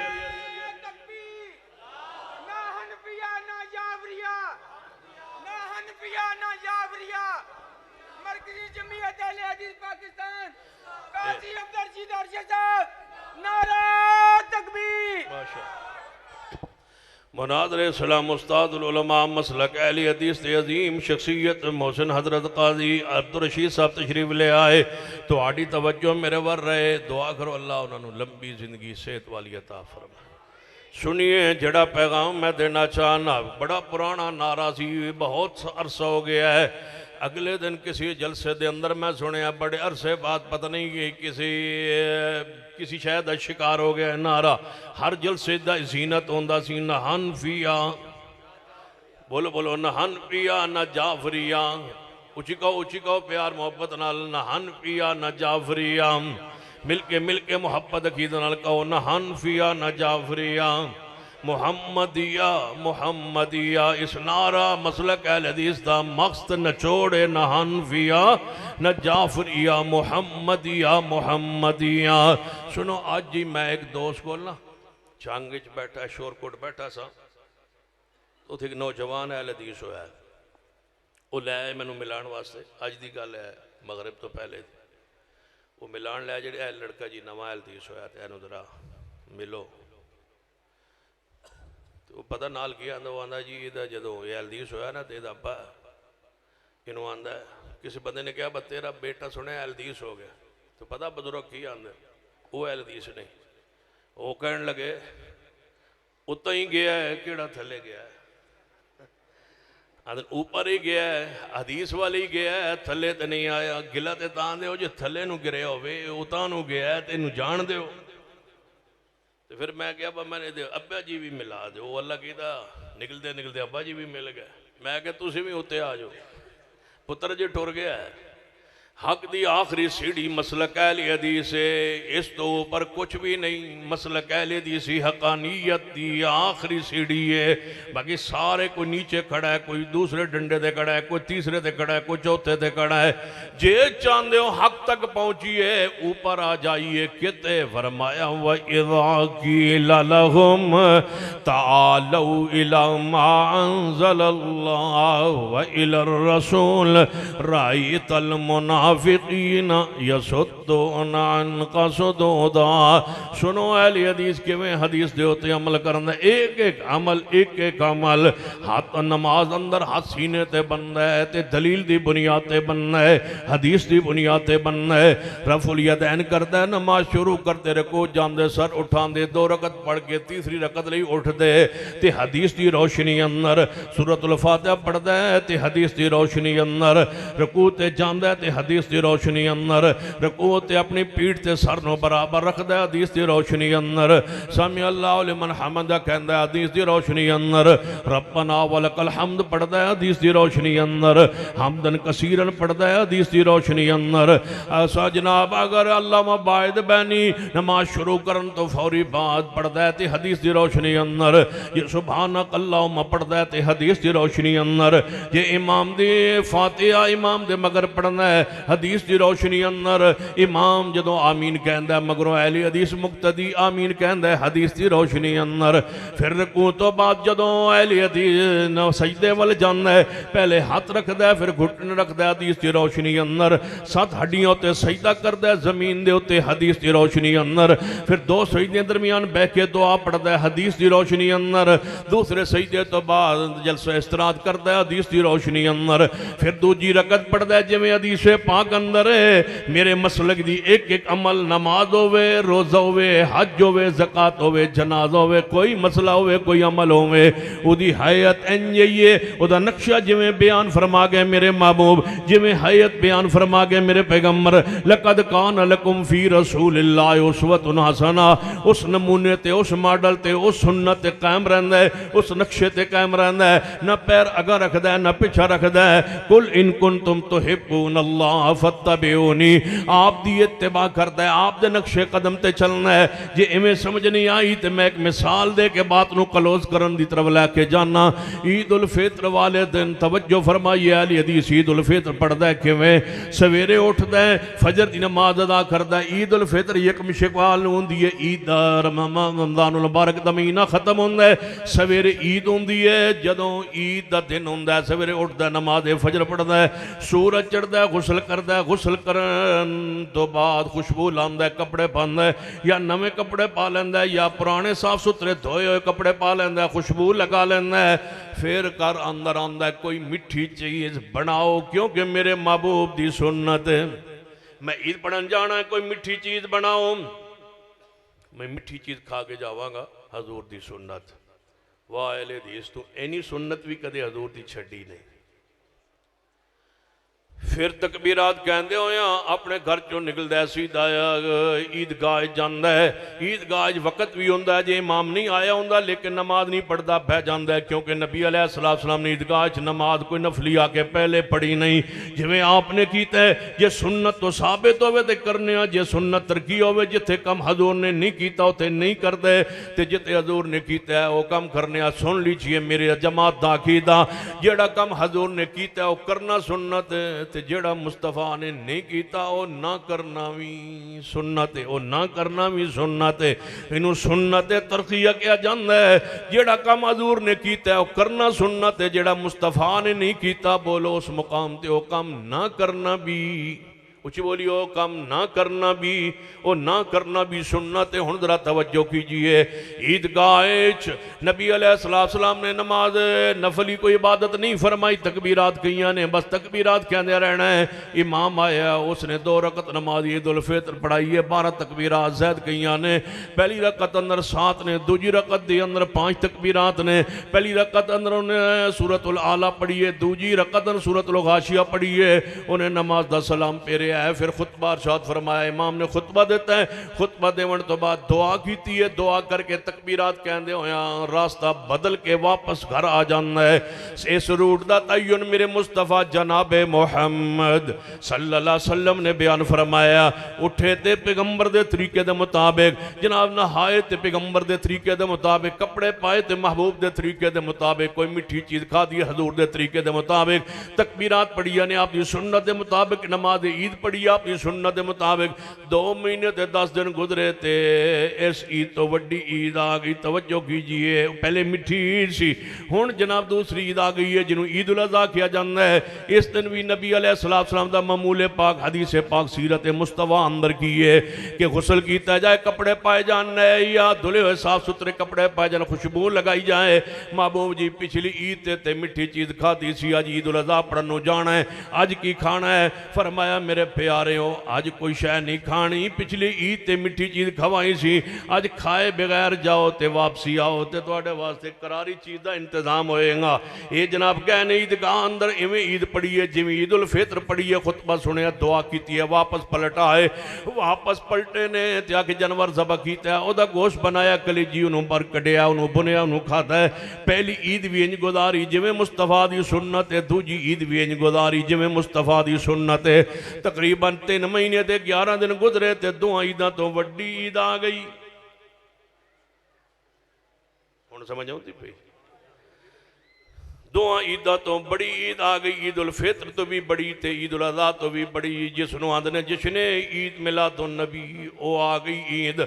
مناظر اسلام استاد العلماء مسلک اہل حدیث دے عظیم شخصیت محسن حضرت قاضی عبدالرشید صاحب تشریف لے آئے تو آڑی توجہ میرے ور رہے دعا کرو اللہ انہوں نے لمبی زندگی صحت والی عطا فرمائے سنیے جڑا پیغام میں دینا چاہنا بڑا پرانا نعرہ سی بہت عرصہ ہو گیا ہے اگلے دن کسی جلسے دے اندر میں سنیا بڑے عرصے بعد پتہ نہیں کہ کسی شاید شکار ہو گیا نعرہ ہر جلسے دا زینت ہوندہ سی نہ حنفیہ بولو نہ حنفیہ نہ جعفریہ اچھی کہو پیار محبت نال نہ حنفیہ نہ جعفریہ مل کے محبت عقیدہ نال کہو نہ حنفیہ نہ جعفریہ محمدیہ اس نعرہ مسلک اہل حدیث دا مقصد نہ چھوڑے نہ حنفیہ نہ جعفریہ محمدیہ سنو آج جی میں ایک دوست بولنا چانگچ بیٹھا شورکوٹ بیٹھا سا تو تھے ایک نوجوان اہل حدیث ہویا ہے وہ لے آئے میں نو ملان واسطے آج دی گل ہے مغرب تو پہلے وہ ملان لے جڑے اہل لڑکا جی نواں اہل حدیث ہویا تھے اینو ذرا ملو وہ پتہ نال کیا آندہ وہ آندہ جی ادھا جدو یہ حدیث ہویا نا تو ادھا ابا انہوں آندہ ہے کسی بندے نے کہا با تیرا بیٹا سنے حدیث ہو گیا تو پتہ بزرگ کی آندہ وہ حدیث نہیں وہ کہنے لگے اتنا ہی گیا ہے کیڑا تھلے گیا ہے آندہ اوپر ہی گیا ہے حدیث والی گیا ہے تھلے تے نہیں آیا گلہ تے تاندے ہو جو تھلے نو گرے ہوئے اتانو گیا ہے تے نو جان دے ہو تو پھر میں کیا با میں نے دے ابا جی بھی ملا دے وہ اللہ کی دا نکلتے نکلتے ابا جی بھی مل گئے میں کہ تسی بھی اتنے آ جاؤ پتر جی ٹر گیا ہے حق دی آخری سیڑھی مسلک اہل حدیث ہے اس تو اوپر کچھ بھی نہیں مسلک اہل حدیث حقانیت دی آخری سیڑھی ہے باقی سارے کوئی نیچے کھڑا ہے کوئی دوسرے ڈنڈے دے کھڑا ہے کوئی تیسرے دے کھڑا ہے کوئی چوتھے دے کھڑا ہے جے چاندے ہو حق تک پہنچیے اوپر آ جائیے کہتے فرمایا وَإِذَا قِيلَ لَهُمْ تَعَالَوْا إِلَى مَا أَنزَلَ اللَّهُ وَإِلَى الرَّسُولِ رَأَيْتَ الْمُنَافِقِينَ یسدون عنک صدودا سنو اہل حدیث کے میں حدیث دے ہوتے عمل کرنا ایک ایک عمل ہاتھ نماز اندر ہاتھ سینے تے بننا ہے تے دلیل دی بنیاد تے بننا ہے حدیث دی بنیاد تے بننا ہے رفع الیدین کرتا ہے نماز شروع کرتے رکو جاندے سر اٹھان دے 2 رکعت پڑھ کے تیسری رکعت لئی اٹھ دے تے حدیث دی روشنی اندر سورۃ الفاتحہ پڑھدا ہے تے حدیث دی روشنی اندر رکوع تے جاندا ہے تے حدیث دی روشنی اندر رکوع تے اپنی پیٹھ تے سر نو برابر رکھ دے حدیث دی روشنی اندر سمع اللہ لمن حمدہ کہندا ہے حدیث دی روشنی اندر ربنا ولک الحمد پڑھدا ہے حدیث دی روشنی اندر حمدن کثیرن پڑھدا ہے حدیث دی روشنی اندر ایسا جناب اگر اللہ باعد بینی نماز شروع کرن تو فوری بعد پڑھدا ہے تے حدیث دی روشنی اندر یہ سبحانک اللہم پڑھدا ہے تے حدیث دی روشنی اندر یہ امام دی فاتحہ امام دے مگر پڑھنا ہے حدیث دی روشنی اندر امام جدو آمین کہندہ ہے مگروں اہل حدیث مقتدی آمین کہندہ ہے حدیث دی روشنی اندر پھر رکوع تو بعد جدو اہل حدیث سجدے وال جانا ہے پہلے ہاتھ رکھ دے پھر گھٹن رکھ دے حدیث دی روشنی اندر 7 ہڈیوں تے سجدہ کر دے زمین دے ہوتے حدیث دی روشنی اندر پھر 2 سجدے درمیان بہ کے دعا پڑھ دے حدیث دی روشنی اندر دوسرے سجدے تو بعد جلسہ استراحت کر دے حدیث دی روشنی اندر پھر دوجی رکعت پڑھ دے جویں حدیث پاک اندر ہے میرے مسلک دی ایک ایک عمل نماز ہوئے روزہ ہوئے حج ہوئے زکاة ہوئے جناز ہوئے کوئی مسئلہ ہوئے کوئی عمل ہوئے او دی حیات انجئیے او دا نقشہ جویں بیان فرما گئے میرے محبوب جویں حیات بیان فرما گئے میرے پیغمبر لقد کان لکم فی رسول اللہ اسوۃ حسنہ اس نمونے تے اس ماڈل تے اس سنت تے قائم رہندا ہے اس نقشے تے قائم رہندا ہے نہ پیر اگا رکھدا ہے نہ پیچھے رکھدا ہے قل ان کنتم تحبون اللہ فتبعونی آپ دی اتباع کرتا ہے آپ دے نقش قدم تے چلنا ہے جے ایمیں سمجھ نہیں آئی تے میں ایک مثال دے کے بات نو کلوز کرن دی طرف لے کے جانا عید الفطر والے دن توجہ فرمائیے اہل حدیث عید الفطر پڑھدا ہے کیویں سویرے اٹھدا ہے فجر دی نماز ادا کردا ہے عید الفطر یکم شوال نوں ہوندی ہے عید رمضان المبارک دا مہینہ ختم ہوندا ہے سویرے عید ہوندی ہے جدوں عید دا دن ہوندا ہے سویرے اٹھدا ہے نماز فجر پڑھدا ہے سورج چڑھدا ہے غسل کردا ہے غسل کرن تو بعد خوشبو لاندا ہے کپڑے پاندا ہے یا نویں کپڑے پا لیندا ہے یا پرانے صاف ستھرے دھوئے ہوئے کپڑے پا لیندا ہے خوشبو لگا لیندا ہے پھر کر اندر آندا ہے کوئی مٹھی چیز بناؤ کیونکہ میرے محبوب دی سنت ہے میں عید پڑھن جانا ہے کوئی مٹھی چیز بناؤ میں مٹھی چیز کھا کے جاواں گا حضور دی سنت واہ اہل حدیث تو اینی سنت بھی کدے حضور دی چھڈی نہیں پھر تکبیرات کہندے ہویا اپنے گھر چوں نکل دے سیدھا عیدگاہ جاندا ہے عیدگاہ وقت بھی ہوندا ہے جے امام نہیں آیا ہوندا لیکن نماز نہیں پڑھدا بہ جاندا ہے کیونکہ نبی علیہ السلام نے عیدگاہ نماز کوئی نفلی آ کے پہلے پڑھی نہیں جویں آپ نے کیتا ہے جے سنت تو ثابت ہوئے تے کرنے ہاں جے سنت ترکی ہوئے جتھے کم حضور نے نہیں کیتا ہوتے نہیں کر دے تے جتے حضور نے کیتا ہے وہ کم کرنے ہاں سن لیجئے میرے جماعت دا عقیدہ جیڑا کم حضور نے کیتا ہے وہ کرنا سنت تے جیڑا مصطفیٰ نے نہیں کیتا وہ نہ کرنا بھی سنت ہے وہ نہ کرنا بھی سنت ہے انہوں سنت ترقیہ کیا جاندہ ہے جیڑا کم حضور نے کیتا ہے وہ کرنا سنت ہے جیڑا مصطفیٰ نے نہیں کیتا بولو اس مقام تے وہ کم نہ کرنا بھی اچھی بولی او کم نہ کرنا بھی سنت ہن ذرا توجہ کیجئے عیدگاہ نبی علیہ السلام نے نماز نفلی کوئی عبادت نہیں فرمائی تکبیرات کیاں نے بس تکبیرات کہندے رہنا ہے امام آیا اس نے 2 رکعت نماز عید الفطر پڑھائی ہے 12 تکبیرات زید کیاں نے پہلی رکعت اندر 7 نے دوجی رکعت دے اندر 5 تکبیرات نے پہلی رکعت اندر انہیں سورۃ الاعلیٰ پڑھی ہے دوجی رکعت اندر سورۃ الغاشیہ پڑھی ہے انہیں نماز دا سلام پیرے لیا ہے. پھر خطبہ ارشاد فرمایا, امام نے خطبہ دیتا ہے, خطبہ دیون تو بعد دعا کیتی ہے, دعا کر کے تکبیرات کہندے ہویا راستہ بدل کے واپس گھر آ جانا ہے. اس روٹ دا تعین میرے مصطفیٰ جناب محمد صلی اللہ علیہ وسلم نے بیان فرمایا. اٹھے تے پیغمبر دے طریقے دے مطابق, جناب نہائے تے پیغمبر دے طریقے دے مطابق, کپڑے پائے تے محبوب دے طریقے دے مطابق, کوئی میٹھی چیز کھا دی حضور دے طریقے دے مطابق, تکبیرات پڑھی نے آپ دی سنت دے مطابق, نماز عید پڑھی آپ دی سنت دے مطابق. 2 مہینے تے 10 دن گزرے تے اس عید تو وڈی عید آ گئی. توجہ کیجئے, پہلے میٹھی عید سی, ہن جناب دوسری عید آ گئی ہے جنہوں عید الاضحیٰ کیا جانا ہے. اس دن بھی نبی علیہ السلام دا معمول پاک حدیث پاک سیرت مصطفیٰ اندر کیے کہ غسل کیتا جائے, کپڑے پائے جانا ہے یا دھلے ہوئے صاف ستھرے کپڑے پائے جانا, خوشبو لگائی جائے. محبوب جی پچھلی عید تے میٹھی چیز کھاتی سی, آج عید الاضحیٰ پڑھنوں جانا ہے, آج کی کھانا ہے. فرمایا میرے پیارے ہو آج کوئی شے نہیں کھانی, پچھلی عید تے میٹھی چیز کھوائی سی, آج کھائے بغیر جاؤ تے واپسی آؤ تے تواڈے واسطے قراری چیز دا انتظام ہوئے گا. یہ جناب کہنے عیدگاہ اندر ایویں عید پڑھی ہے جویں عید الفطر پڑھی ہے, خطبہ سنے دعا کیتی ہے, واپس پلٹ آئے, واپس پلٹے نے تے آ کے جانور ذبح کیتا ہے, او دا گوشت بنایا, کلیجی انہوں پر کڈیا, انہوں بنیا, انہوں کھاتا ہے. پہلی عید بھی انج گزاری جویں مصطفیٰ دی سنت ہے, دوجی عید بھی انج گزاری جویں مصطفیٰ دی سنت ہے. تقریباً 3 مہینے تے 11 دن گزرے تے 2 عیداں تو وڈی عید آ گئی. ہن سمجھ آؤندی پئی, 2 عیداں تو بڑی عید آ گئی. عید الفطر تو بھی بڑی تے عید الاضحیٰ تو بھی بڑی, جس نو آندنے جشن عید میلاد النبی او آ گئی عید.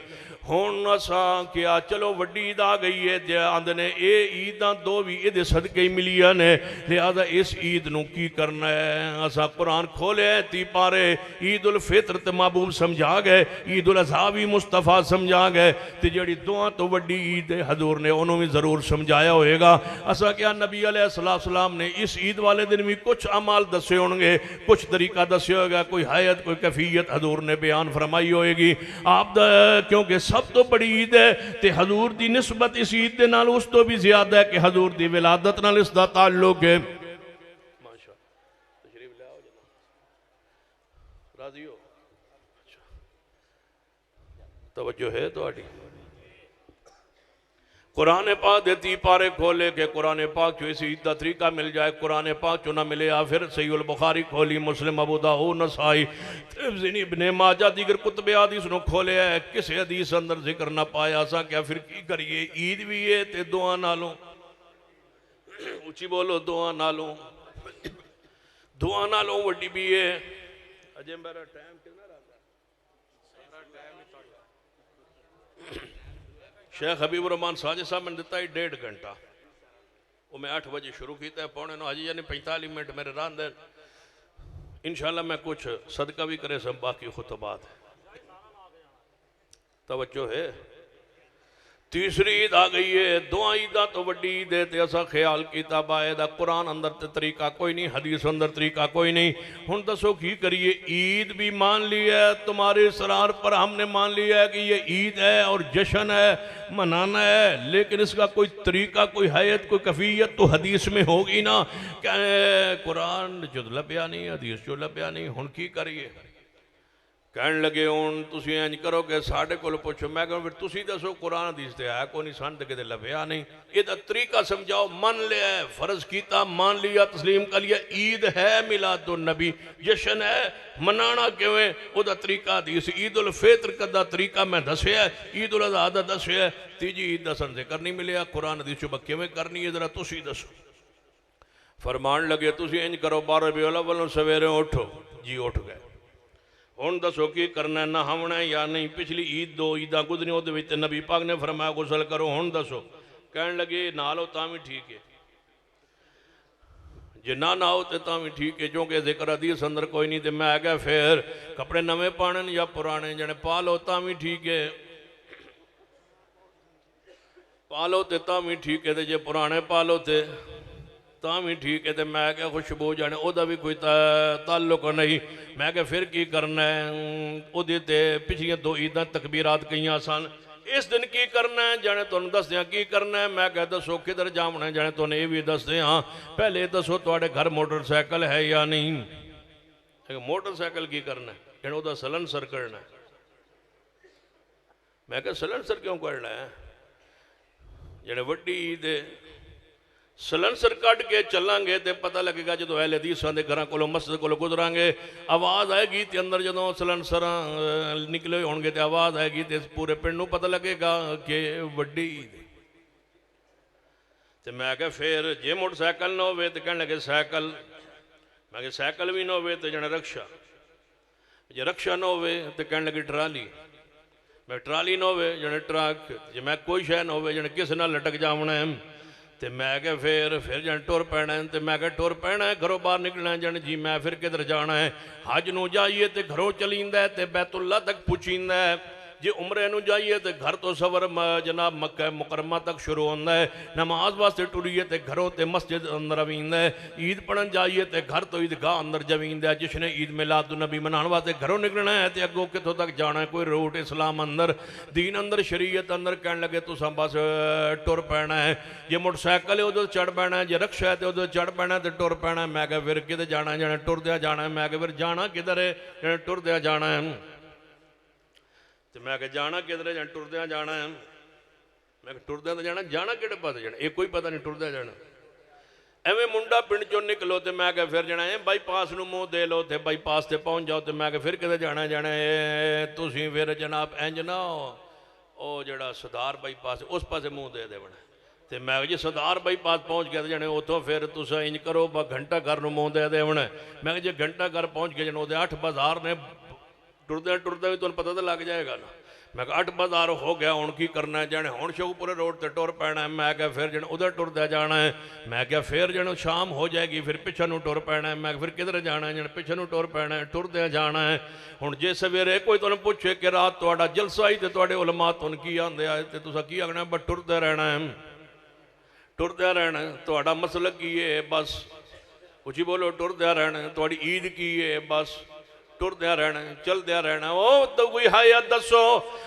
ہون اساں کیا چلو وڈی عید آ گئی ہے, جے آندنے اے عیداں 2 بھی اے دے صدقے ہی ملیاں نے, لہذا اس عید نو کی کرنا ہے. اساں قرآن کھولے ہیں 30 پارے, عید الفطر تے محبوب سمجھا گئے, عید الاضحیٰ بھی مصطفیٰ سمجھا گئے, تے جڑی 2 تو وڈی عید ہے حضور نے انہوں بھی ضرور سمجھایا ہوئے گا. اساں کیا نبی علیہ السلام نے اس عید والے دن بھی کچھ عمال دسے ہونگے, کچھ طریقہ دسے ہوگا, کوئی حیت کوئی کیفیت حضور نے بیان فرمائی ہوئے گی. آپ کیونکہ سب تو بڑی عید ہے تے حضور دی نسبت اس عید دے نال اس تو بھی زیادہ ہے کہ حضور دی ولادت نال اس دا تعلق ہے. ماشاء تشریف لے آؤ جناب, راضی ہو؟ توجہ ہے تو آٹی. قرآن پاک دیتی پارے کھولے کہ قرآن پاک جو اسی عید دا طریقہ مل جائے, قرآن پاک جو نہ ملے پھر صحیح البخاری کھولی, مسلم, ابو داؤد, نسائی, ترمذی, ابن ماجہ, دیگر کتب حدیث نو کھولے ہے, کسی حدیث اندر ذکر نہ پایا. سا کیا پھر کی کریے, عید بھی ہے تے دعا نالوں, اچھی بولو دعا نالوں, دعا نالوں وڈی بھی ہے. اجے میرا ٹائم کتنا رہا ہے؟ شیخ حبیب الرحمان ساجد صاحب میں دیتا ہے 1.5 گھنٹہ, وہ میں 8 بجے شروع کیتا ہے, 8:45 حجی یعنی 45 منٹ میرے ران دے. انشاءاللہ میں کچھ صدقہ بھی کرے سب باقی خطبات ہے. توجہ ہے. تیسری عید آ گئی ہے, 2 عیداں تو وڈی عید ہے تے اسا خیال کیتا باید قرآن اندر تے طریقہ کوئی نہیں, حدیث اندر طریقہ کوئی نہیں. ہن دسو کی کریے, عید بھی مان لی ہے, تمہارے اسرار پر ہم نے مان لیا ہے کہ یہ عید ہے اور جشن ہے, منانا ہے, لیکن اس کا کوئی طریقہ, کوئی حیت, کوئی کیفیت تو حدیث میں ہوگی نا. کہ قرآن جو لبیا نہیں, حدیث جو لبیا نہیں, ہن کی کریے. کہنے لگے ہون تسی انج کرو کہ ساڑھے کو پوچھو, میں کہوں پھر تسی دسو قرآن حدیث تے آیا کوئی نہیں, سان تے کدے لبیا نہیں. یہ دا طریقہ سمجھاؤ, من لیا ہے, فرض کیتا, مان لیا, تسلیم کر لیا, عید ہے میلاد النبی, جشن ہے, منانا کیوں ہے, وہ دا طریقہ حدیث. عید الفطر کا دا طریقہ میں دسے ہے, عید الاضحیٰ دا دسے ہے, تیجی عید دا سن ذکر نہیں ملیا. قرآن حدیث چو بکے میں کرنی ہے, ذرا تسی دسو. فرمان لگے تسی انج کرو 12 ربیع الاول سویرے اٹھو. جی اٹھ گئے. ہن دسو کی کرنا ہے, نہ ہونا ہے یا نہیں. پچھلی عید 2 عیداں گزری وہ دے نبی پاک نے فرمایا غسل کرو. ہن دسو. کہنے لگے نالو تاں بھی ٹھیک ہے, جے نہ ہوتے تاں بھی ٹھیک ہے, چونکہ ذکر حدیث اندر کوئی نہیں. تے میں آگیا پھر کپڑے نویں پانے یا پرانے, جنے پالو تاں بھی ٹھیک ہے, پالو تے تاں بھی ٹھیک ہے, تے جے پرانے پالو تے تاں بھی ٹھیک ہے. تے میں کہا خوشبو جانے او دا بھی کوئی تعلق نہیں. میں کہا پھر کی کرنا ہے, او دیتے پچھلیاں 2 عیداں تکبیرات کئیاں آسان, اس دن کی کرنا ہے جانے تو دس دیاں کی کرنا ہے. میں کہا دسو کدھر جامنا ہے, جانے تو نے بھی دس دیاں. پہلے دسو تواڈے گھر موٹر سائیکل ہے یا نہیں, کہ موٹر سائیکل کی کرنا ہے جنہوں دا سلنسر کرنا ہے. میں کہا سلنسر کیوں کرنا ہے؟ جنہیں وڈی عید سلنسر کٹ کے چلیں گے تے پتہ لگے گا جدو اہل حدیث دے گھراں کولوں مسجد کولوں گزران گے آواز آئے گی تے اندر جدوں سلنسر نکلے ہون گے تے آواز آئے گی تے پورے پنڈ نوں پتہ لگے گا کہ وڈی عید. تے میں کہا پھر جے موٹر سائیکل نہ ہوئے تے کہنے لگے سائیکل. میں کہا سائیکل بھی نہ ہوئے تے جنے رکشا. جے رکشا نہ ہوئے تے کہنے لگے ٹرالی. میں ٹرالی نہ ہوئے جنے ٹرک. جے میں کوئی شے نہ ہوئے جنے کس نہ لٹک جاونا ہے. تے میں کہا پھر جن ٹور پہنا ہے. تے میں کہا ٹور پہنا ہے گھروں باہر نکلنا ہے. جن جی میں پھر کدھر جانا ہے؟ حج نو جائیے تے گھروں چلیندہ ہے تے بیت اللہ تک پوچھیندہ ہے. جی عمرے نو جائیے تے گھر تو سفر جناب مکہ مکرمہ تک شروع ہوندہ ہے. نماز واسطے ٹریے تے گھروں تے مسجد اندر آویندہ ہے. عید پڑھن جائیے تے گھر تو عیدگاہ اندر جویندہ ہے. جس نے عید میلاد النبی منان واسطے گھروں نکلنا ہے تے اگوں کتھوں تک جانا ہے. کوئی روٹ اسلام اندر دین اندر شریعت اندر کہنے لگے تو ساں بس ٹور پہنا ہے. یہ موٹر سائیکل ہے ادھر چڑھ پہنا ہے. یہ رکشہ ہے تے ادھر چڑھ پہنا ہے تے ٹور پہنا ہے. میں کہا پھر کدھر جانا ہے؟ جانا ٹور دیا جانا ہے. میں کہا پھر جانا کدھر ہے؟ جانا ٹور دیا جانا ہے. تو میں کہا جانا کدھر ہے؟ جانا ٹور دیا جانا ہے. میں کہا ٹور دیا جانا جانا کیڑے پاس جانا؟ ایک کوئی پتہ نہیں ٹور دیا جانا. ایویں منڈا پنڈ چوں نکلو تے میں کہا پھر جانا ہے بائی پاس نو منہ دے لو تے بائی پاس تے پہنچ جاؤ. تے میں کہا پھر کدھر جانا ہے؟ تسی پھر جناب انج نہ او جڑا صدار بائی پاس اس پاسے منہ دے دے بنا. تے میں کہا جی صدار بائی پاس پہنچ گیا جانے اتوں پھر تسا انج کرو با گھنٹہ گھر نو منہ دے دے بنا. میں کہا جی گھنٹہ گھر پہنچ گیا جانے وہ 8 بازار نے ٹردے بھی تو پتہ تو لگ جائے گا نا. میں کہا 8 بازار ہو گیا ہون کی کرنا ہے؟ جانے ہون شو پورے روڈ تے ٹور پہنا ہے. میں کہا پھر جانے ادھر ٹور دیا جانا ہے. میں کہا پھر جانے شام ہو جائے گی پھر پیچھے نو ٹور پہنا ہے. میں کہا پھر کدھر جانا ہے؟ جانے پیچھے نو ٹور پہنا ہے. ٹور دیا جانا ہے. ہون جے سویرے کوئی تو نے پوچھے کہ رات تواڈا جلسہ ہی تے تواڈے علماء تو کی آندے آئے تے تسا کی آگنا ہے؟ بس ٹور دیا رہنا ہے. ٹور دیا رہنا ہے. تواڈا مسلک کی ہے بس اچھی بولو ٹور دیا رہنا ہے. تواڈی عید کی ہے بس ٹور دیا رہنا ہے. چل دیا رہنا ہے. او تو کوئی حیات دسو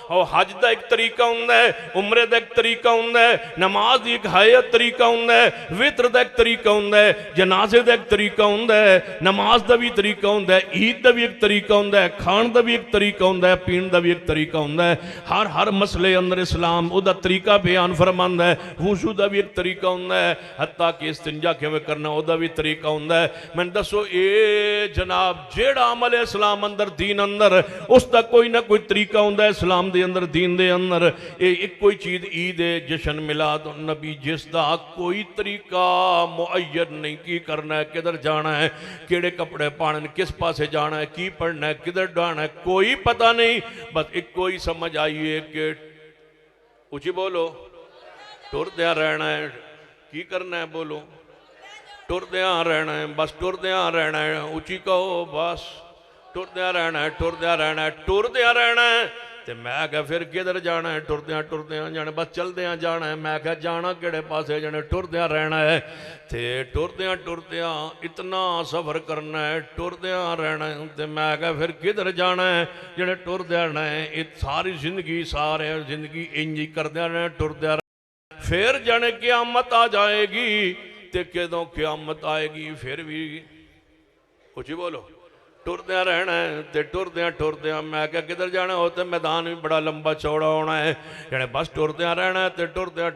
او حج دا ایک طریقہ ہوندہ ہے. عمرے دا ایک طریقہ ہوندہ ہے. نماز دی ایک حیات طریقہ ہوندہ ہے. وطر دا ایک طریقہ ہوندہ ہے. جنازے دا ایک طریقہ ہوندہ ہے. نماز دا بھی طریقہ ہوندہ ہے. عید دا بھی ایک طریقہ ہوندہ ہے. کھان دا بھی ایک طریقہ ہوندہ ہے. پین دا بھی ایک طریقہ ہوندہ ہے. ہر مسئلے اندر اسلام او دا طریقہ بیان فرماندہ ہے. وضو دا بھی ایک طریقہ ہوندہ ہے. حتیٰ کہ استنجا کیویں کرنا او دا بھی طریقہ ہوندہ ہے. میں دسو اے جناب جیڑا عمل اسلام اندر دین اندر اس دا کوئی نہ کوئی طریقہ ہوندہ ہے. اسلام دے اندر دین دے اندر ایک کوئی چیز عید جشن میلاد النبی جس دا کوئی طریقہ معین نہیں. کی کرنا ہے؟ کدھر جانا ہے؟ کیڑے کپڑے پانے؟ کس پاسے جانا ہے؟ کی پڑھنا ہے؟ کدھر ڈانا ہے؟ کوئی پتہ نہیں. بس ایک کوئی سمجھ آئیے کہ اچھی بولو ٹور دیا رہنا ہے. کی کرنا ہے؟ بولو ٹور دیا رہنا ہے. بس ٹور دیا رہنا ہے. اچھی کہو بس ٹور دیا رہنا ہے. ٹور دیا رہنا ہے. ٹور دیا رہنا ہے. تے میں کہا پھر کدھر جانا ہے؟ ٹور دیا جانا بس چل دیا جانا ہے. میں کہا جانا کیڑے پاسے جانے؟ ٹور دیا رہنا ہے. تے ٹور دیا اتنا سفر کرنا ہے. ٹور دیا رہنا ہے. تے میں کہا پھر کدھر جانا ہے؟ جانے ٹور دیا رہنا ہے. ساری زندگی انجی کر دیا رہنا ہے. ٹور دیا رہنا ہے. پھر جانے قیامت آ جائے گی تے کدوں قیامت آئے گی پھر بھی کچھ بولو ٹور دیا رہنا ہے. تے ٹور دیا میں کہا کدھر جانا ہوتا ہے؟ میدان بھی بڑا لمبا چوڑا ہونا ہے. یعنی بس ٹور دیا رہنا ہے. تے ٹور دیا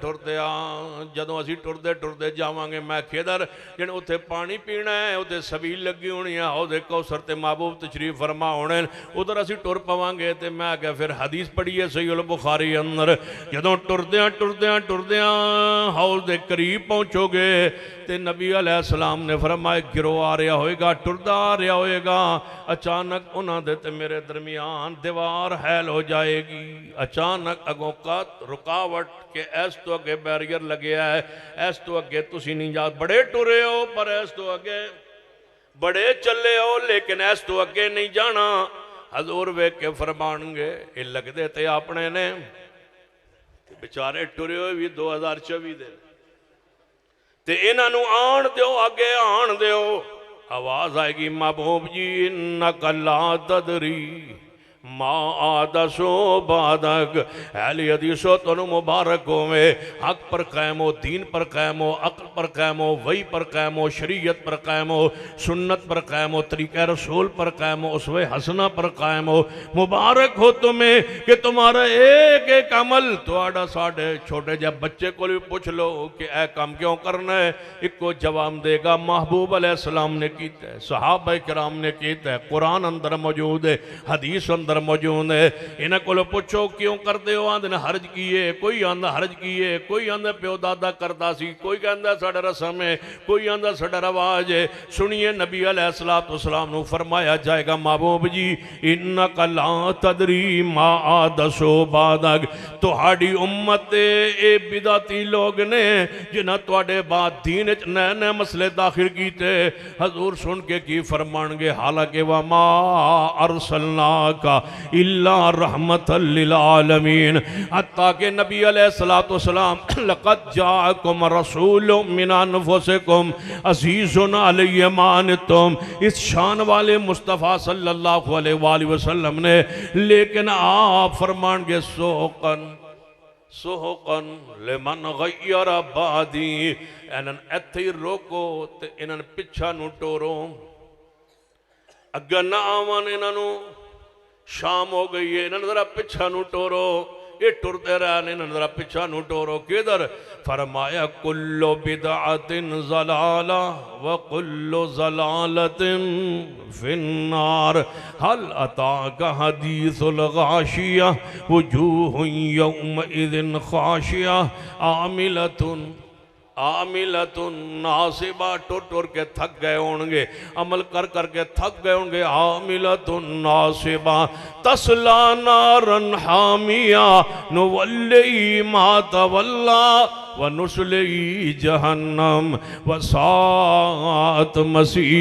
جدوں اسی ٹور دے جاواں گے. میں کدھر یعنی اتھے پانی پینا ہے. اتھے سبیل لگی ہونی ہے. ادھے کوثر تے محبوب تشریف فرما ہونے ادھر اسی ٹور پواں گے. تے میں کہا پھر حدیث پڑھیے صحیح البخاری اندر جدوں ٹور دیا حوض دے قریب پہنچو گے تے نبی علیہ السلام نے فرمایا گروہ آ رہا ہوئے گا. ٹردا آ رہا ہوئے گا. اچانک انہاں دے تے میرے درمیان دیوار حیل ہو جائے گی. اچانک اگوں کا رکاوٹ کہ ایس تو اگے بیریئر لگیا ہے. ایس تو اگے تسی نہیں جا بڑے ٹرے ہو پر ایس تو اگے بڑے چلے ہو لیکن ایس تو اگے نہیں جانا. حضور ویکھ کے فرمان گے یہ لگ دے تے اپنے نے بیچارے ٹرے ہوئے بھی 2024 دے تے انہاں نو آن دیو آگے آن دیو. آواز آئے گی محبوب جی انکا لا تدری ما آدسو بادک اہل حدیثو تنو مبارک ہوئے حق پر قائم ہو، دین پر قائم ہو، عقل پر قائم ہو، وحی پر قائم ہو، شریعت پر قائم ہو، سنت پر قائم ہو، طریقہ رسول پر قائم ہو، اسوہ حسنہ پر قائم ہو. مبارک ہو تمہیں کہ تمہارا ایک ایک عمل تو آڑا ساڑھے چھوٹے جب بچے کو بھی پوچھ لو کہ اے کام کیوں کرنا ہے، ایک کو جواب دے گا محبوب علیہ السلام نے کیتا ہے، صحابہ کرام نے کیتا ہے، قرآن اندر موجود ہے، حدیث اندر موجود ہے. انہیں کو لو پوچھو کیوں کرتے ہو، آندھنے حرج کیے، کوئی آندھا حرج کیے، کوئی آندھا پیو دادا کرتا سی، کوئی آندھا ساڑھا رسم ہے، کوئی آندھا ساڑھا رواج ہے. سنیے نبی علیہ السلام نے فرمایا جائے گا محبوب جی انکا لا تدری ما آدسو بادک، تو ہاڑی امت اے بدعتی لوگ نے جنہ توڑے بعد دین نئے نئے مسئلے داخل کیتے. حضور سن کے کی فرمان گے حالانکہ وما ارسلناکا اللہ رحمت للعالمین، حتیٰ کہ نبی علیہ السلام لقد جاءکم رسول من انفسکم عزیز علی ما عنتم، اس شان والے مصطفیٰ صلی اللہ علیہ وآلہ وسلم نے، لیکن آپ فرمان گے سوحقن لمن غیر بعدی، انہاں ایتھے روکو تے انہاں پچھا نو ٹورو، اگر نہ آوان انہاں شام ہو گئی ہے، انہاں ذرا پچھا نو ٹورو، یہ ٹرتے رہنے انہاں ذرا پچھا نو ٹورو. کدھر؟ فرمایا کل بدعت ضلالہ وکل ضلالت فی النار، حل اتاک حدیث الغاشیہ وجوہ یومئذ خاشیہ عاملۃ ناصبہ، ٹور کے تھک گئے ہونگے، عمل کر کے تھک گئے ہونگے. عاملۃ ناصبہ تسلا نارا حامیہ نولی ما تولا ونسلی جہنم وساعت مسیرا.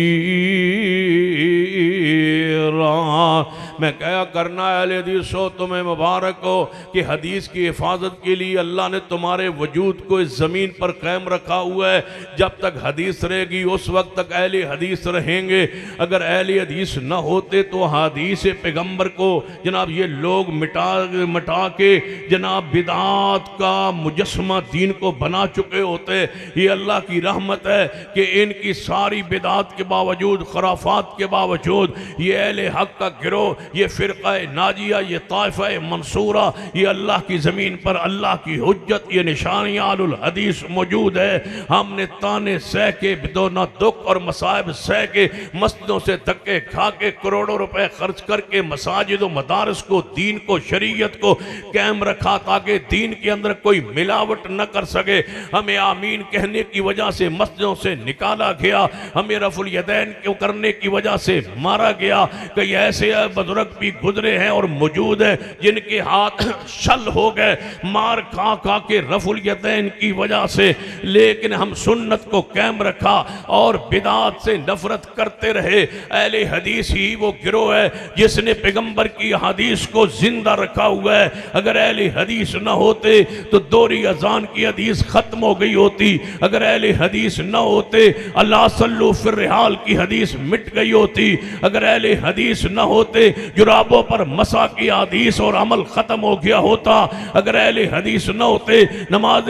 میں کہا کرنا ہے اہل حدیثو تمہیں مبارک ہو کہ حدیث کی حفاظت کے لیے اللہ نے تمہارے وجود کو اس زمین پر قائم رکھا ہوا ہے. جب تک حدیث رہے گی اس وقت تک اہل حدیث رہیں گے. اگر اہل حدیث نہ ہوتے تو حدیث پیغمبر کو جناب یہ لوگ مٹا کے جناب بدعات کا مجسمہ دین کو بنا چکے ہوتے. یہ اللہ کی رحمت ہے کہ ان کی ساری بدعات کے باوجود، خرافات کے باوجود، یہ اہل حق کا گروہ، یہ فرقہ ناجیہ، یہ طائفہ منصورہ، یہ اللہ کی زمین پر اللہ کی حجت، یہ نشانیاں اہل الحدیث موجود ہے. ہم نے تانے سہ کے بدونہ دکھ اور مصائب سہ کے مسجدوں سے دھکے کھا کے کروڑوں روپے خرچ کر کے مساجد و مدارس کو، دین کو، شریعت کو قائم رکھا تاکہ دین کے اندر کوئی ملاوٹ نہ کر سکے. ہمیں آمین کہنے کی وجہ سے مسجدوں سے نکالا گیا، ہمیں رفع الیدین کیوں کرنے کی وجہ سے مارا گیا. کئی ایسے بزرگ بھی گزرے ہیں اور موجود ہیں جن کے ہاتھ شل ہو گئے مار کھا کے رفع الیدین کی وجہ سے، لیکن ہم سنت کو قائم رکھا اور بدعات سے نفرت کرتے رہے. اہل حدیث ہی وہ گروہ ہے جس نے پیغمبر کی حدیث کو زندہ رکھا ہوا ہے. اگر اہل حدیث نہ ہوتے تو دوری اذان کی حدیث ختم ہو گئی ہوتی. اگر اہل حدیث نہ ہوتے اللہ صلو فی الرحال کی حدیث مٹ گئی ہوتی. اگر اہل حدیث نہ ہوتے جرابوں پر مسا کی حدیث اور عمل ختم ہو گیا ہوتا. اگر اہل حدیث نہ ہوتے نماز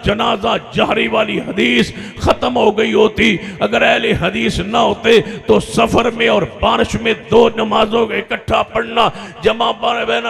جنازہ جہری والی حدیث ختم ہو گئی ہوتی. اگر اہل حدیث نہ ہوتے تو سفر میں اور بارش میں دو نمازوں کے اکٹھا پڑھنا جمع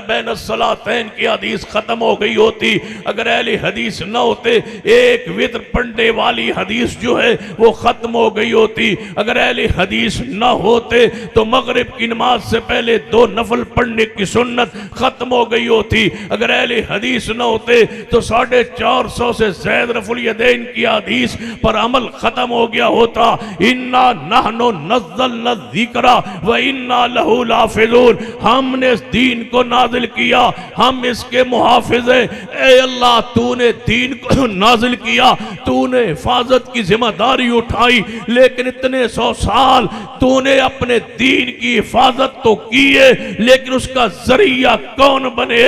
بین الصلاتین کی حدیث ختم ہو گئی ہوتی. اگر اہل حدیث نہ ہوتے ایک وتر پڑھنے والی حدیث جو ہے وہ ختم ہو گئی ہوتی. اگر اہل حدیث نہ ہوتے تو مغرب کی نماز سے پہلے دو نفل پڑھنے کی سنت ختم ہو گئی ہوتی. اگر اہل حدیث نہ ہوتے تو 450 سے زائد رفع الیدین کی حدیث پر عمل ختم ہو گیا ہوتا. انا نحن نزلنا الذکر و انا لہ لحافظون، ہم نے اس دین کو نازل کیا، ہم اس کے محافظ ہیں. اے اللہ تو نے دین کو نازل کیا، تو نے حفاظت کی ذمہ داری اٹھائی، لیکن اتنے 100 سال تو نے اپنے دین کی حفاظت تو کی ہے، لیکن اس کا ذریعہ کون بنے؟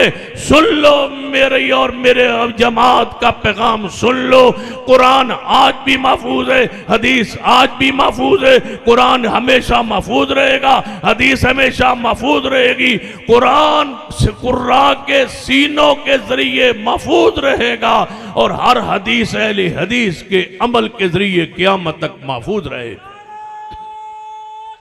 سن لو میری اور میرے جماعت کا پیغام سن لو. قرآن آج بھی محفوظ ہے، حدیث آج بھی محفوظ ہے، قرآن ہمیشہ محفوظ رہے گا، حدیث ہمیشہ محفوظ رہے گی، قرآن قراء کے سینوں کے ذریعے محفوظ رہے گا، اور ہر حدیث اہل حدیث کے عمل کے ذریعے قیامت تک محفوظ رہے گا۔